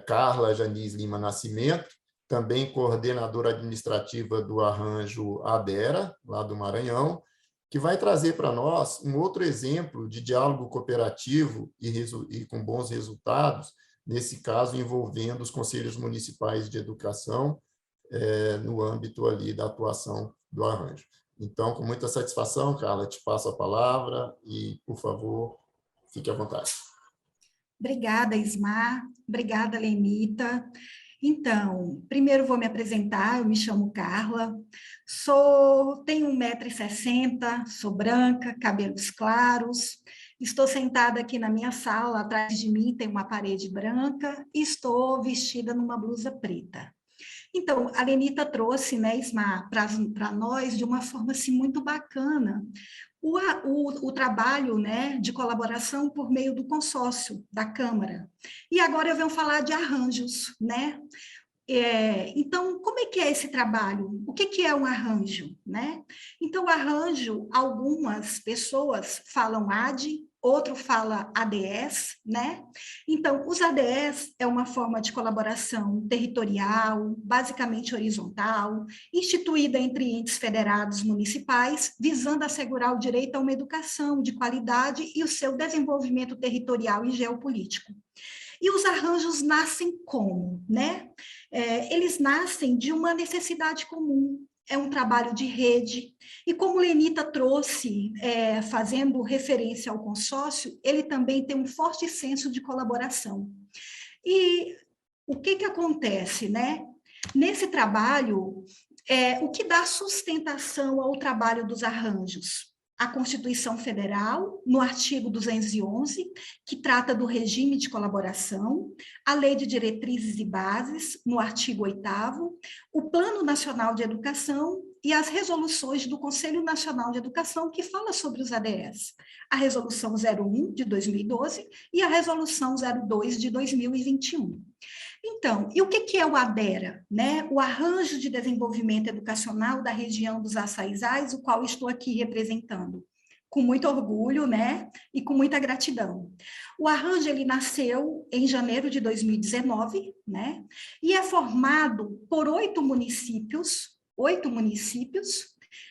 Carla Janice Lima Nascimento, também coordenadora administrativa do Arranjo Adera, lá do Maranhão, que vai trazer para nós um outro exemplo de diálogo cooperativo e com bons resultados, nesse caso envolvendo os conselhos municipais de educação, no âmbito ali da atuação do Arranjo. Então, com muita satisfação, Carla, te passo a palavra e, por favor, fique à vontade. Obrigada, Ismar. Obrigada, Lenita. Então, primeiro vou me apresentar, eu me chamo Carla, tenho 1,60 m, sou branca, cabelos claros, estou sentada aqui na minha sala, atrás de mim tem uma parede branca e estou vestida numa blusa preta. Então, a Lenita trouxe, né, Ismar, para nós de uma forma assim, muito bacana, o trabalho, né, de colaboração por meio do consórcio da Câmara. E agora eu venho falar de arranjos, né? Então, como é que é esse trabalho? O que é um arranjo, né? Então, o arranjo, algumas pessoas falam AD, outro fala ADS, né? Então, os ADS é uma forma de colaboração territorial, basicamente horizontal, instituída entre entes federados municipais, visando assegurar o direito a uma educação de qualidade e o seu desenvolvimento territorial e geopolítico. E os arranjos nascem como, né? Eles nascem de uma necessidade comum, é um trabalho de rede, e como Lenita trouxe, fazendo referência ao consórcio, ele também tem um forte senso de colaboração. E o que acontece, né? Nesse trabalho, o que dá sustentação ao trabalho dos arranjos? A Constituição Federal, no artigo 211, que trata do regime de colaboração, a Lei de Diretrizes e Bases, no artigo 8º, o Plano Nacional de Educação e as resoluções do Conselho Nacional de Educação, que fala sobre os ADS. A Resolução 01, de 2012, e a Resolução 02, de 2021. Então, e o que é o ADERA, né? O Arranjo de Desenvolvimento Educacional da Região dos Açaizais, o qual estou aqui representando, com muito orgulho, né? E com muita gratidão. O arranjo, ele nasceu em janeiro de 2019, né? E é formado por 8 municípios.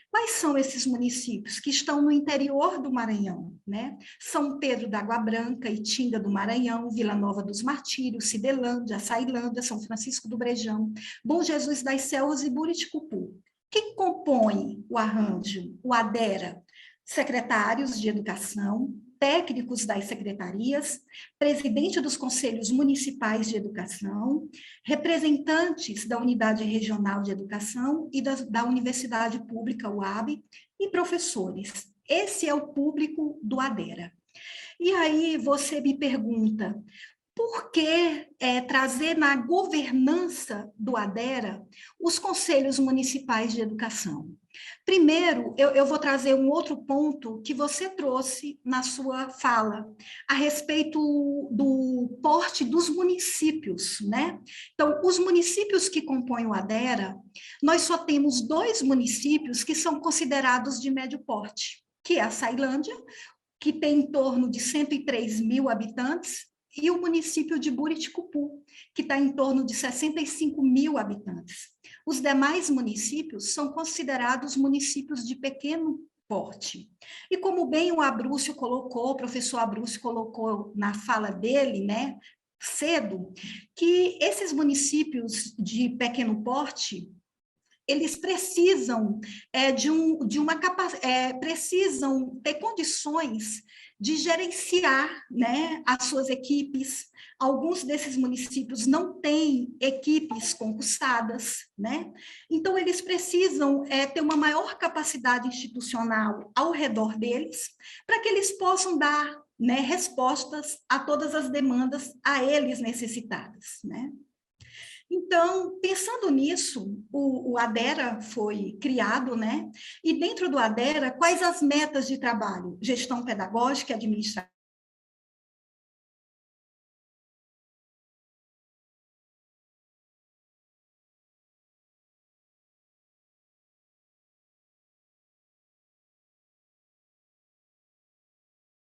Quais são esses municípios? Que estão no interior do Maranhão, né? São Pedro da Água Branca, Itinga do Maranhão, Vila Nova dos Martírios, Cidelândia, Açailândia, São Francisco do Brejão, Bom Jesus das Selvas e Buriticupu. Quem compõe o arranjo, o ADERA? Secretários de Educação, técnicos das secretarias, presidente dos conselhos municipais de educação, representantes da Unidade Regional de Educação e da Universidade Pública, UAB, e professores. Esse é o público do ADERA. E aí você me pergunta, por que trazer na governança do ADERA os conselhos municipais de educação? Primeiro, eu vou trazer um outro ponto que você trouxe na sua fala, a respeito do porte dos municípios, né? Então, os municípios que compõem o ADERA, nós só temos 2 municípios que são considerados de médio porte, que é a Açailândia, que tem em torno de 103 mil habitantes, e o município de Buriticupu, que está em torno de 65 mil habitantes. Os demais municípios são considerados municípios de pequeno porte. E como bem o professor Abrúcio colocou na fala dele, né, cedo, que esses municípios de pequeno porte, eles precisam precisam ter condições de gerenciar, né, as suas equipes. Alguns desses municípios não têm equipes concursadas, né? Então, eles precisam ter uma maior capacidade institucional ao redor deles, para que eles possam dar, né, respostas a todas as demandas a eles necessitadas, né? Então, pensando nisso, o ADERA foi criado, né? E dentro do ADERA, quais as metas de trabalho? Gestão pedagógica e administrativa,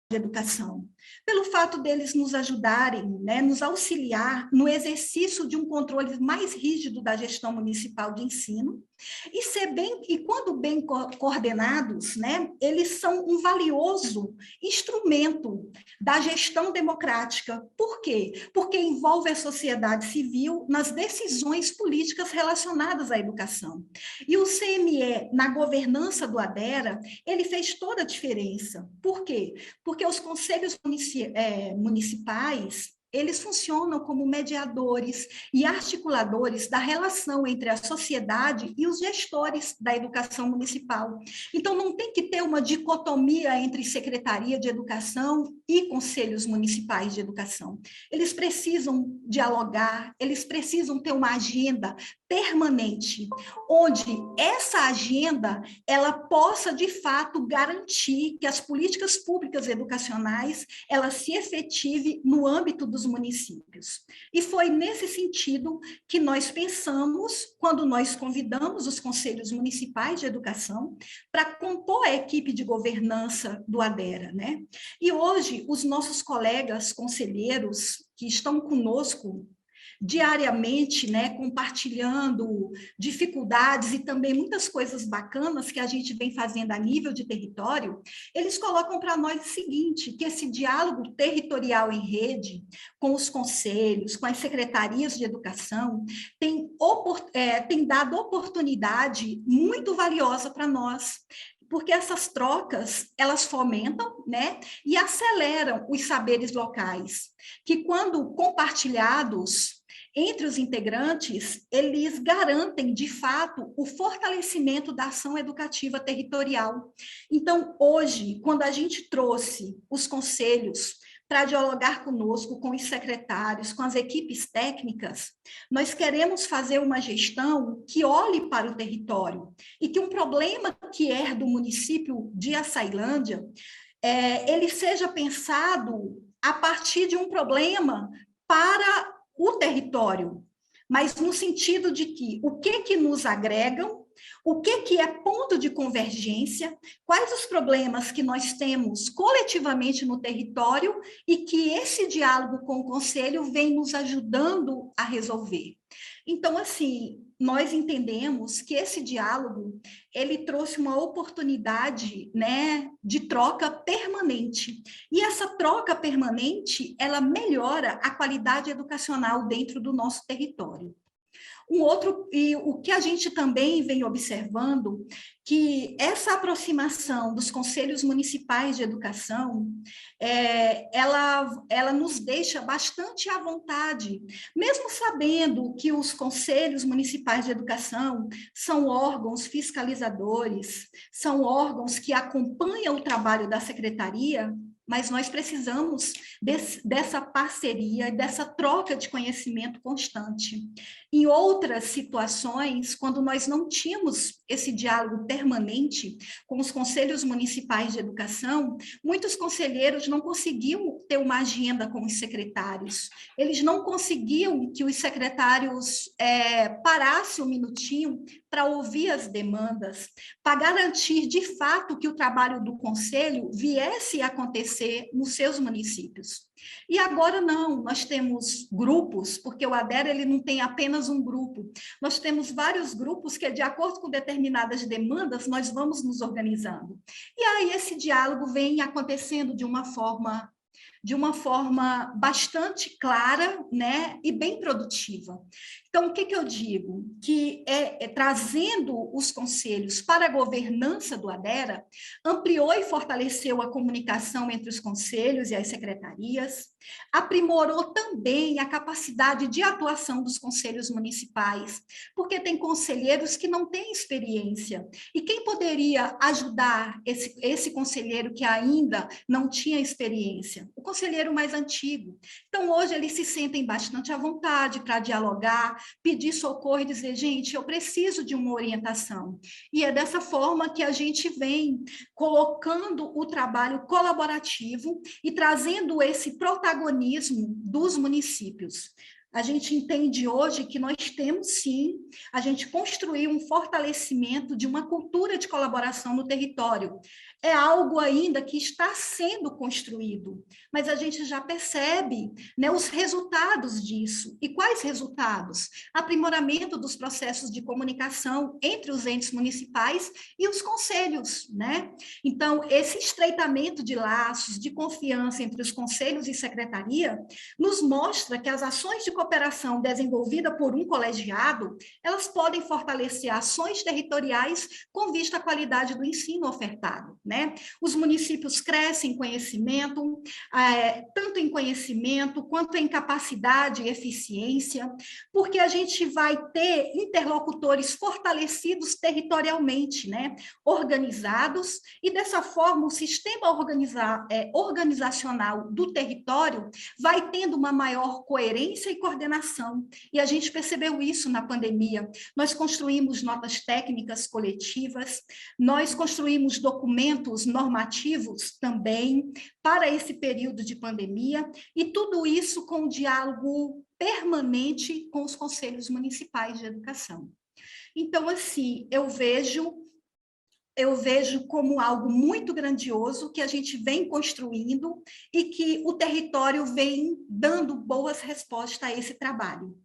de educação, pelo fato deles nos ajudarem, né, nos auxiliar no exercício de um controle mais rígido da gestão municipal de ensino, e quando bem coordenados, né, eles são um valioso instrumento da gestão democrática. Por quê? Porque envolve a sociedade civil nas decisões políticas relacionadas à educação. E o CME, na governança do ADERA, ele fez toda a diferença. Por quê? Porque os conselhos municipais, eles funcionam como mediadores e articuladores da relação entre a sociedade e os gestores da educação municipal. Então, não tem que ter uma dicotomia entre Secretaria de Educação e Conselhos Municipais de Educação. Eles precisam dialogar, eles precisam ter uma agenda permanente, onde essa agenda ela possa, de fato, garantir que as políticas públicas educacionais elas se efetivem no âmbito dos municípios. E foi nesse sentido que nós pensamos, quando nós convidamos os conselhos municipais de educação para compor a equipe de governança do ADERA, né? E hoje, os nossos colegas conselheiros que estão conosco diariamente, né, compartilhando dificuldades e também muitas coisas bacanas que a gente vem fazendo a nível de território, eles colocam para nós o seguinte, que esse diálogo territorial em rede, com os conselhos, com as secretarias de educação, tem dado oportunidade muito valiosa para nós, porque essas trocas, elas fomentam, né, e aceleram os saberes locais, que quando compartilhados entre os integrantes, eles garantem, de fato, o fortalecimento da ação educativa territorial. Então, hoje, quando a gente trouxe os conselhos para dialogar conosco, com os secretários, com as equipes técnicas, nós queremos fazer uma gestão que olhe para o território e que um problema que é do município de Açailândia, ele seja pensado a partir de um problema para o território, mas no sentido de que o que nos agregam, o que é ponto de convergência, quais os problemas que nós temos coletivamente no território e que esse diálogo com o Conselho vem nos ajudando a resolver. Então, assim, nós entendemos que esse diálogo, ele trouxe uma oportunidade, né, de troca permanente. E essa troca permanente, ela melhora a qualidade educacional dentro do nosso território. E o que a gente também vem observando, que essa aproximação dos conselhos municipais de educação, ela nos deixa bastante à vontade, mesmo sabendo que os conselhos municipais de educação são órgãos fiscalizadores, são órgãos que acompanham o trabalho da secretaria, mas nós precisamos dessa parceria, dessa troca de conhecimento constante. Em outras situações, quando nós não tínhamos esse diálogo permanente com os conselhos municipais de educação, muitos conselheiros não conseguiam ter uma agenda com os secretários, eles não conseguiam que os secretários parassem um minutinho para ouvir as demandas, para garantir de fato que o trabalho do conselho viesse a acontecer nos seus municípios. E agora não, nós temos grupos, porque o ADERA ele não tem apenas um grupo, nós temos vários grupos que, de acordo com determinadas demandas, nós vamos nos organizando. E aí esse diálogo vem acontecendo de uma forma bastante clara, né, e bem produtiva. Então, o que eu digo? Que trazendo os conselhos para a governança do ADERA, ampliou e fortaleceu a comunicação entre os conselhos e as secretarias, aprimorou também a capacidade de atuação dos conselhos municipais, porque tem conselheiros que não têm experiência, e quem poderia ajudar esse conselheiro que ainda não tinha experiência? O conselheiro mais antigo. Então, hoje, eles se sentem bastante à vontade para dialogar, pedir socorro e dizer, gente, eu preciso de uma orientação. E é dessa forma que a gente vem colocando o trabalho colaborativo e trazendo esse protagonismo dos municípios. A gente entende hoje que nós temos, sim, a gente construir um fortalecimento de uma cultura de colaboração no território. É algo ainda que está sendo construído, mas a gente já percebe, né, os resultados disso. E quais resultados? Aprimoramento dos processos de comunicação entre os entes municipais e os conselhos, né? Então, esse estreitamento de laços, de confiança entre os conselhos e secretaria, nos mostra que as ações de cooperação desenvolvidas por um colegiado, elas podem fortalecer ações territoriais com vista à qualidade do ensino ofertado, né? Os municípios crescem em conhecimento, tanto em conhecimento quanto em capacidade e eficiência, porque a gente vai ter interlocutores fortalecidos territorialmente, né? Organizados, e dessa forma o sistema organizacional do território vai tendo uma maior coerência e coordenação. E a gente percebeu isso na pandemia. Nós construímos notas técnicas coletivas, nós construímos documentos normativos também para esse período de pandemia, e tudo isso com diálogo permanente com os conselhos municipais de educação. Então, assim, eu vejo como algo muito grandioso que a gente vem construindo e que o território vem dando boas respostas a esse trabalho.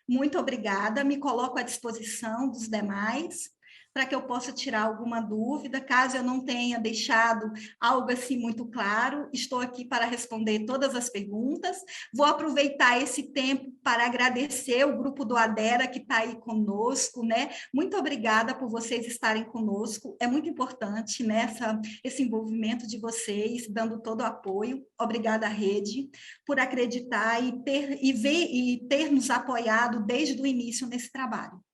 Muito obrigada, me coloco à disposição dos demais, para que eu possa tirar alguma dúvida, caso eu não tenha deixado algo assim muito claro, estou aqui para responder todas as perguntas. Vou aproveitar esse tempo para agradecer o grupo do Adera que está aí conosco, né? Muito obrigada por vocês estarem conosco, é muito importante, né, esse envolvimento de vocês, dando todo o apoio. Obrigada, Rede, por acreditar e ter nos apoiado desde o início nesse trabalho.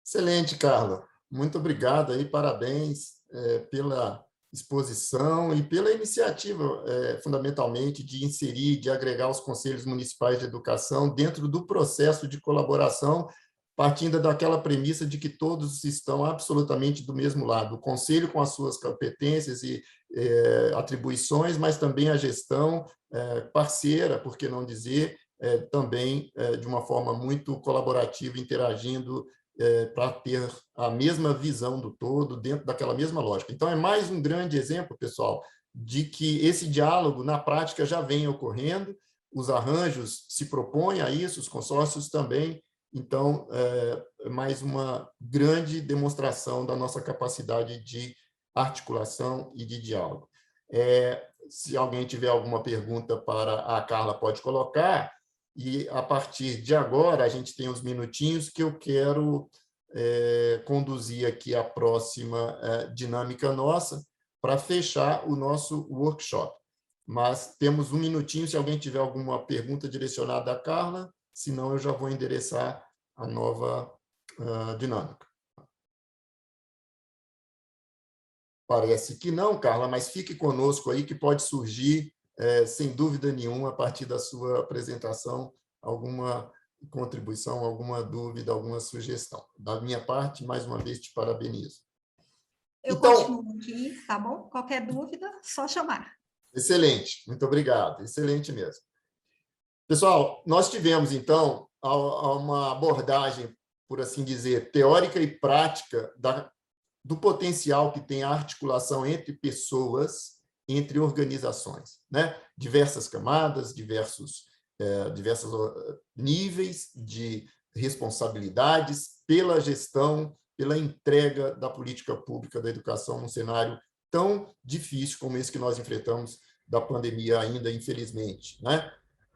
Excelente, Carla. Muito obrigado aí, parabéns pela exposição e pela iniciativa, fundamentalmente, de inserir, de agregar os conselhos municipais de educação dentro do processo de colaboração, partindo daquela premissa de que todos estão absolutamente do mesmo lado. O conselho com as suas competências e atribuições, mas também a gestão parceira, por que não dizer, também de uma forma muito colaborativa, interagindo para ter a mesma visão do todo, dentro daquela mesma lógica. Então, é mais um grande exemplo, pessoal, de que esse diálogo, na prática, já vem ocorrendo, os arranjos se propõem a isso, os consórcios também. Então, é mais uma grande demonstração da nossa capacidade de articulação e de diálogo. Se alguém tiver alguma pergunta para a Carla, pode colocar. E, a partir de agora, a gente tem uns minutinhos que eu quero conduzir aqui a próxima dinâmica nossa para fechar o nosso workshop. Mas temos um minutinho, se alguém tiver alguma pergunta direcionada à Carla, senão eu já vou endereçar a nova dinâmica. Parece que não, Carla, mas fique conosco aí, que pode surgir sem dúvida nenhuma, a partir da sua apresentação, alguma contribuição, alguma dúvida, alguma sugestão. Da minha parte, mais uma vez, te parabenizo. Eu então, continuo aqui, tá bom? Qualquer dúvida, só chamar. Excelente, muito obrigado, excelente mesmo. Pessoal, nós tivemos, então, uma abordagem, por assim dizer, teórica e prática do potencial que tem a articulação entre pessoas, entre organizações, né? Diversas camadas, diversos níveis de responsabilidades pela gestão, pela entrega da política pública da educação num cenário tão difícil como esse que nós enfrentamos da pandemia ainda, infelizmente, né?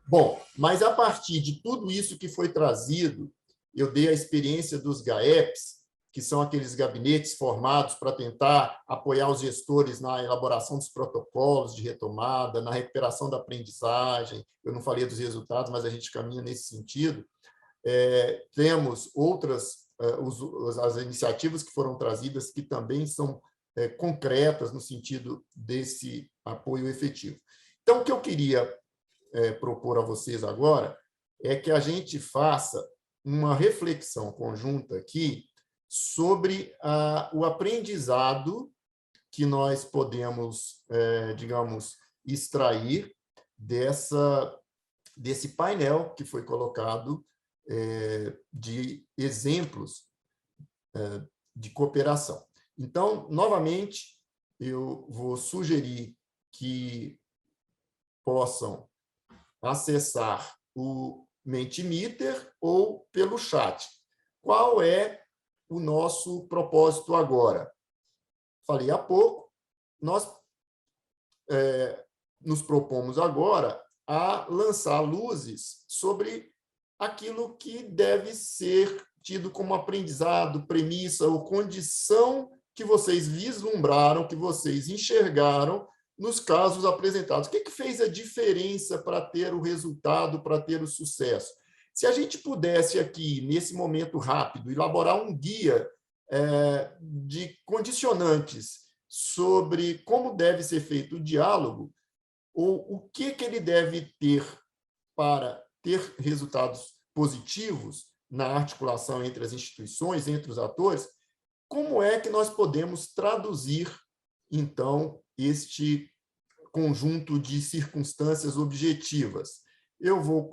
Bom, mas a partir de tudo isso que foi trazido, eu dei a experiência dos GAEPs, que são aqueles gabinetes formados para tentar apoiar os gestores na elaboração dos protocolos de retomada, na recuperação da aprendizagem. Eu não falei dos resultados, mas a gente caminha nesse sentido. Temos outras, as iniciativas que foram trazidas, que também são concretas no sentido desse apoio efetivo. Então, o que eu queria propor a vocês agora é que a gente faça uma reflexão conjunta aqui sobre o aprendizado que nós podemos, digamos, extrair desse painel que foi colocado de exemplos de cooperação. Então, novamente, eu vou sugerir que possam acessar o Mentimeter ou pelo chat. Qual é o nosso propósito agora? Falei há pouco, nós nos propomos agora a lançar luzes sobre aquilo que deve ser tido como aprendizado, premissa ou condição que vocês vislumbraram, que vocês enxergaram nos casos apresentados. O que fez a diferença para ter o resultado, para ter o sucesso? Se a gente pudesse aqui, nesse momento rápido, elaborar um guia de condicionantes sobre como deve ser feito o diálogo, ou o que ele deve ter para ter resultados positivos na articulação entre as instituições, entre os atores, como é que nós podemos traduzir, então, este conjunto de circunstâncias objetivas? Eu vou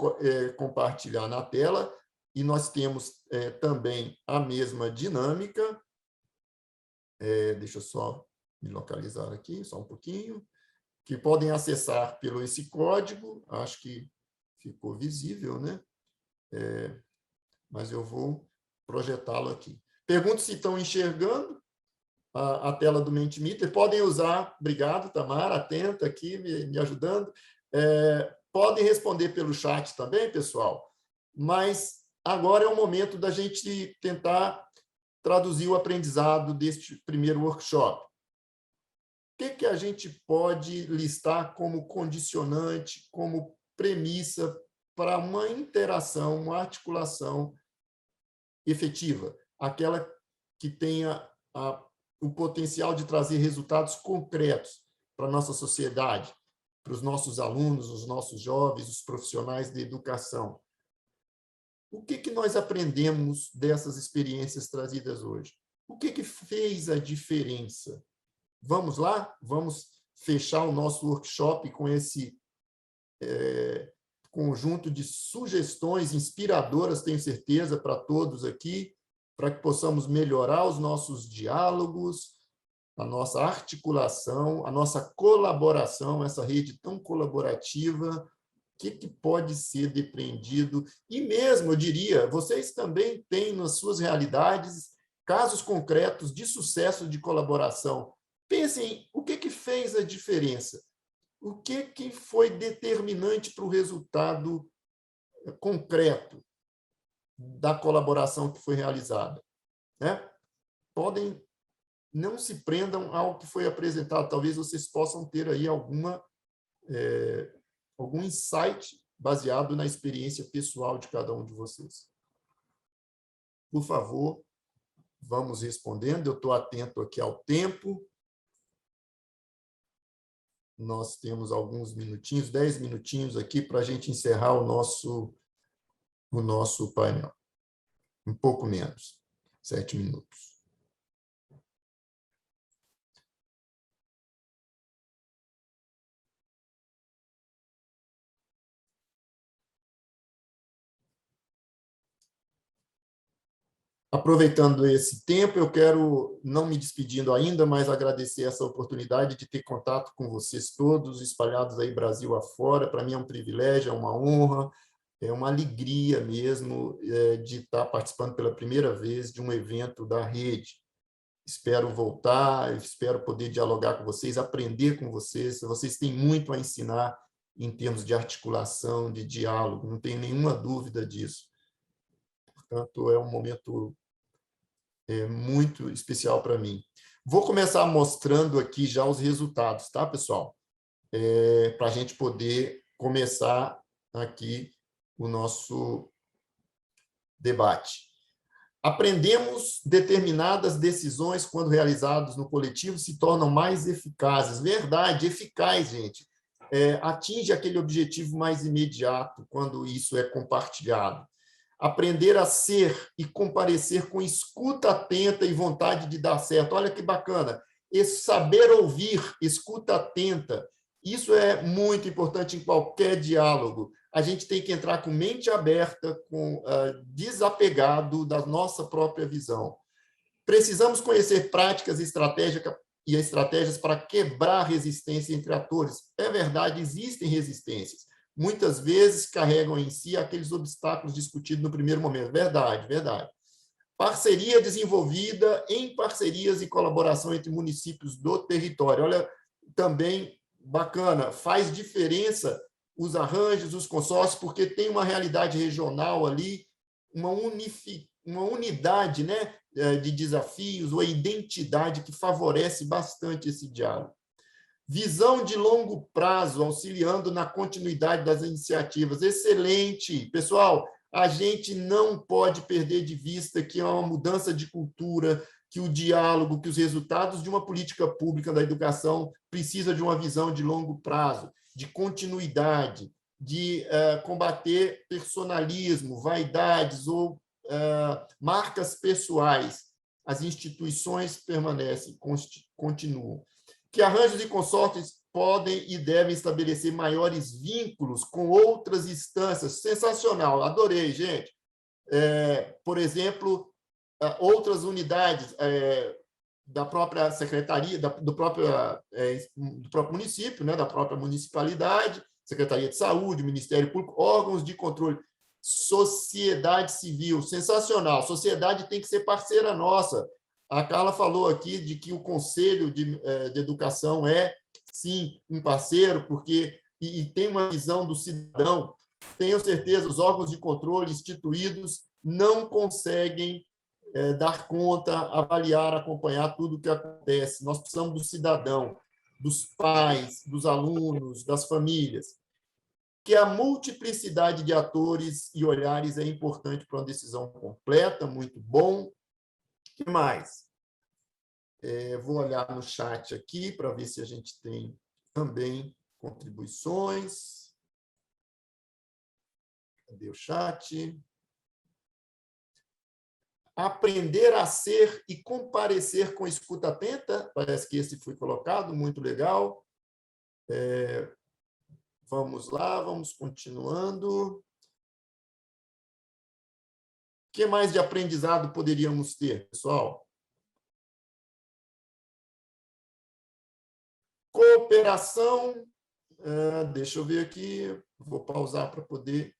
compartilhar na tela e nós temos também a mesma dinâmica. Deixa eu só me localizar aqui, só um pouquinho, que podem acessar pelo esse código, acho que ficou visível, né? mas eu vou projetá-lo aqui. Pergunto se estão enxergando a tela do Mentimeter. Podem usar, obrigado, Tamara, atenta aqui, me ajudando. Podem responder pelo chat também, pessoal, mas agora é o momento da gente tentar traduzir o aprendizado deste primeiro workshop. O que a gente pode listar como condicionante, como premissa para uma interação, uma articulação efetiva, aquela que tenha o potencial de trazer resultados concretos para a nossa sociedade, para os nossos alunos, os nossos jovens, os profissionais de educação. O que nós aprendemos dessas experiências trazidas hoje? O que fez a diferença? Vamos lá? Vamos fechar o nosso workshop com esse conjunto de sugestões inspiradoras, tenho certeza, para todos aqui, para que possamos melhorar os nossos diálogos, a nossa articulação, a nossa colaboração, essa rede tão colaborativa. O que pode ser depreendido? E mesmo, eu diria, vocês também têm nas suas realidades casos concretos de sucesso de colaboração. Pensem, o que fez a diferença? O que foi determinante para o resultado concreto da colaboração que foi realizada? Podem, não se prendam ao que foi apresentado, talvez vocês possam ter aí algum insight baseado na experiência pessoal de cada um de vocês. Por favor, vamos respondendo, eu estou atento aqui ao tempo. Nós temos alguns minutinhos, 10 minutinhos aqui para a gente encerrar o nosso painel. Um pouco menos, 7 minutos. Aproveitando esse tempo, eu quero, não me despedindo ainda, mas agradecer essa oportunidade de ter contato com vocês todos, espalhados aí Brasil afora. Para mim é um privilégio, é uma honra, é uma alegria mesmo de estar participando pela primeira vez de um evento da rede. Espero voltar, espero poder dialogar com vocês, aprender com vocês. Vocês têm muito a ensinar em termos de articulação, de diálogo, não tenho nenhuma dúvida disso. Portanto, é um momento muito especial para mim. Vou começar mostrando aqui já os resultados, tá, pessoal? Para a gente poder começar aqui o nosso debate. Aprendemos determinadas decisões, quando realizadas no coletivo, se tornam mais eficazes. Verdade, eficaz, gente. Atinge aquele objetivo mais imediato, quando isso é compartilhado. Aprender a ser e comparecer com escuta atenta e vontade de dar certo. Olha que bacana. Esse saber ouvir, escuta atenta, isso é muito importante em qualquer diálogo. A gente tem que entrar com mente aberta, desapegado da nossa própria visão. Precisamos conhecer práticas e estratégias para quebrar resistência entre atores. É verdade, existem resistências. Muitas vezes carregam em si aqueles obstáculos discutidos no primeiro momento. Verdade, verdade. Parceria desenvolvida em parcerias e colaboração entre municípios do território. Olha, também bacana, faz diferença os arranjos, os consórcios, porque tem uma realidade regional ali, uma unidade, né, de desafios, ou identidade que favorece bastante esse diálogo. Visão de longo prazo, auxiliando na continuidade das iniciativas. Excelente! Pessoal, a gente não pode perder de vista que é uma mudança de cultura, que o diálogo, que os resultados de uma política pública da educação precisa de uma visão de longo prazo, de continuidade, de combater personalismo, vaidades ou marcas pessoais. As instituições permanecem, continuam. Que arranjos e consórcios podem e devem estabelecer maiores vínculos com outras instâncias. Sensacional, adorei, gente. Por exemplo, outras unidades da própria secretaria, do próprio município, né, da própria municipalidade, Secretaria de Saúde, Ministério Público, órgãos de controle. sociedade civil, sensacional. Sociedade tem que ser parceira nossa. A Carla falou aqui de que o Conselho de Educação é, sim, um parceiro, porque e tem uma visão do cidadão. Tenho certeza, os órgãos de controle instituídos não conseguem dar conta, avaliar, acompanhar tudo o que acontece. Nós precisamos do cidadão, dos pais, dos alunos, das famílias. Que a multiplicidade de atores e olhares é importante para uma decisão completa, muito bom. O que mais? Vou olhar no chat aqui para ver se a gente tem também contribuições. Cadê o chat? Aprender a ser e comparecer com escuta atenta, parece que esse foi colocado, muito legal. Vamos lá, vamos continuando. O que mais de aprendizado poderíamos ter, pessoal? Cooperação, deixa eu ver aqui, vou pausar para poder...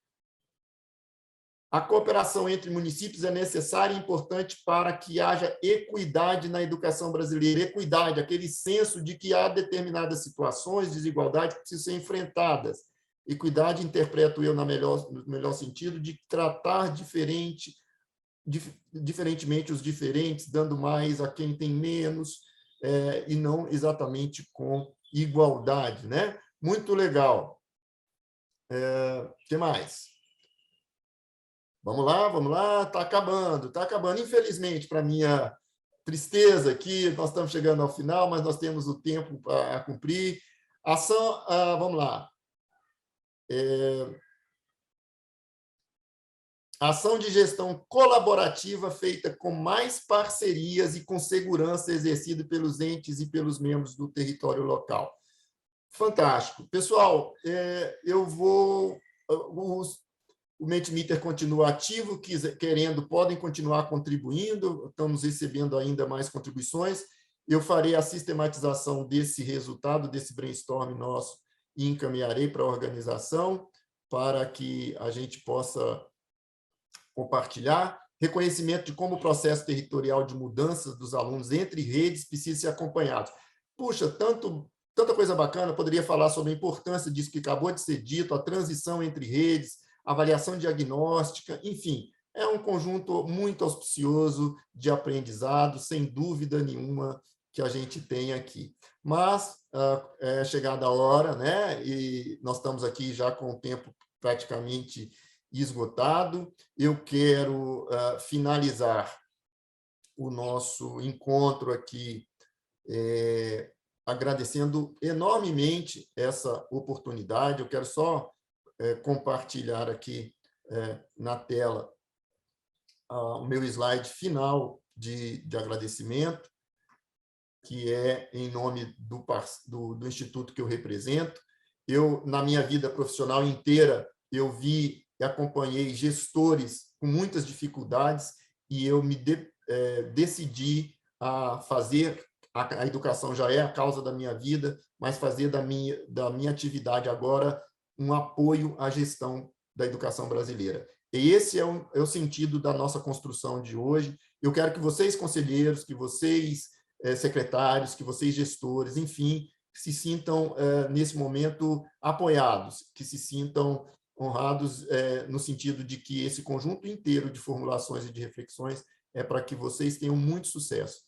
A cooperação entre municípios é necessária e importante para que haja equidade na educação brasileira. Equidade, aquele senso de que há determinadas situações, desigualdades que precisam ser enfrentadas. Equidade, interpreto eu no melhor sentido, de tratar diferentemente os diferentes, dando mais a quem tem menos, e não exatamente com igualdade, né? Muito legal. O que mais? Vamos lá, está acabando. Infelizmente, para minha tristeza aqui, nós estamos chegando ao final, mas nós temos o tempo a cumprir. Ação, vamos lá. Ação de gestão colaborativa feita com mais parcerias e com segurança exercida pelos entes e pelos membros do território local. Fantástico. Pessoal, o Mentimeter continua ativo, querendo, podem continuar contribuindo, estamos recebendo ainda mais contribuições. Eu farei a sistematização desse resultado, desse brainstorm nosso, e encaminharei para a organização, para que a gente possa compartilhar. Reconhecimento de como o processo territorial de mudanças dos alunos entre redes precisa ser acompanhado. Puxa, tanta coisa bacana, poderia falar sobre a importância disso que acabou de ser dito, a transição entre redes, avaliação diagnóstica, enfim, é um conjunto muito auspicioso de aprendizado, sem dúvida nenhuma, que a gente tem aqui. Mas é chegada a hora, né? E nós estamos aqui já com o tempo praticamente esgotado. Eu quero finalizar o nosso encontro aqui agradecendo enormemente essa oportunidade. Eu quero só compartilhar aqui na tela o meu slide final de agradecimento, que é em nome do instituto que eu represento. Na minha vida profissional inteira, eu vi e acompanhei gestores com muitas dificuldades e eu me decidi a fazer, a educação já é a causa da minha vida, mas fazer da minha atividade agora um apoio à gestão da educação brasileira. E esse é o sentido da nossa construção de hoje. Eu quero que vocês, conselheiros, que vocês, secretários, que vocês, gestores, enfim, se sintam, nesse momento, apoiados, que se sintam honrados no sentido de que esse conjunto inteiro de formulações e de reflexões é para que vocês tenham muito sucesso,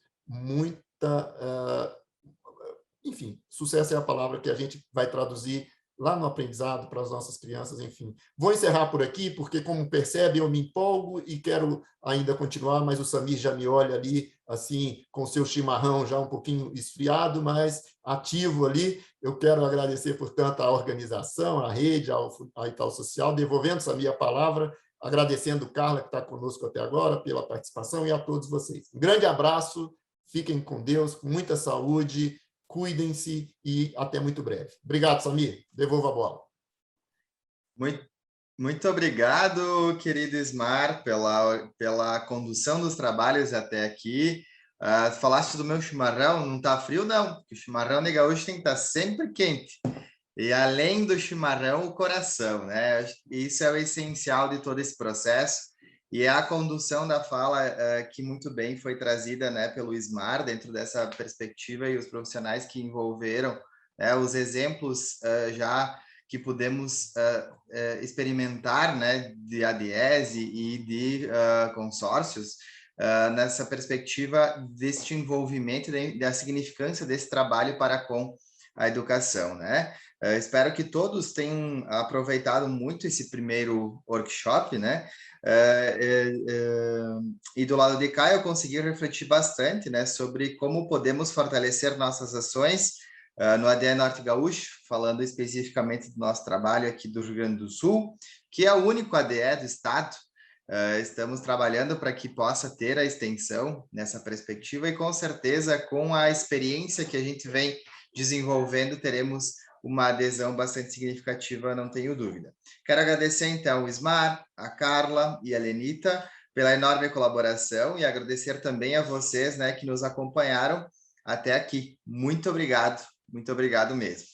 enfim, sucesso é a palavra que a gente vai traduzir lá no aprendizado para as nossas crianças, enfim. Vou encerrar por aqui, porque, como percebe, eu me empolgo e quero ainda continuar, mas o Samir já me olha ali, assim, com o seu chimarrão já um pouquinho esfriado, mas ativo ali. Eu quero agradecer, portanto, à organização, à rede, à Itaú Social, devolvendo, Samir, a palavra, agradecendo Carla, que está conosco até agora, pela participação, e a todos vocês. Um grande abraço, fiquem com Deus, com muita saúde, cuidem-se e até muito breve. Obrigado, Samir. Devolvo a bola. Muito obrigado, querido Ismar, pela condução dos trabalhos até aqui. Falaste do meu chimarrão, não está frio, não. O chimarrão de gaúcho tem que estar sempre quente. E além do chimarrão, o coração, né? Isso é o essencial de todo esse processo. E é a condução da fala que muito bem foi trazida, né, pelo Ismar, dentro dessa perspectiva, e os profissionais que envolveram, né, os exemplos já que pudemos experimentar, né, de ADESE e de consórcios, nessa perspectiva deste envolvimento e da significância desse trabalho para com a educação, né? Espero que todos tenham aproveitado muito esse primeiro workshop, né? E do lado de cá eu consegui refletir bastante, né, sobre como podemos fortalecer nossas ações no ADE Norte Gaúcho, falando especificamente do nosso trabalho aqui do Rio Grande do Sul, que é o único ADE do estado. Estamos trabalhando para que possa ter a extensão nessa perspectiva e com certeza com a experiência que a gente vem desenvolvendo teremos uma adesão bastante significativa, não tenho dúvida. Quero agradecer, então, o Ismar, a Carla e a Lenita pela enorme colaboração e agradecer também a vocês, né, que nos acompanharam até aqui. Muito obrigado mesmo.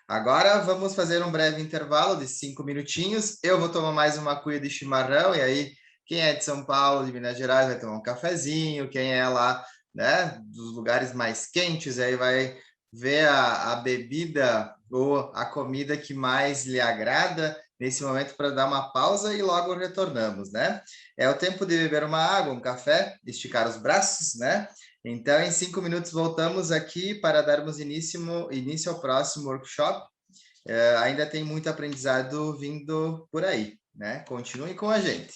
Agora, vamos fazer um breve intervalo de 5 minutinhos. Eu vou tomar mais uma cuia de chimarrão, e aí, quem é de São Paulo, de Minas Gerais, vai tomar um cafezinho, quem é lá, né, dos lugares mais quentes, aí vai ver a bebida ou a comida que mais lhe agrada nesse momento para dar uma pausa e logo retornamos, né? É o tempo de beber uma água, um café, esticar os braços, né? Então, em 5 minutos voltamos aqui para darmos início ao próximo workshop. Ainda tem muito aprendizado vindo por aí, né? Continue com a gente.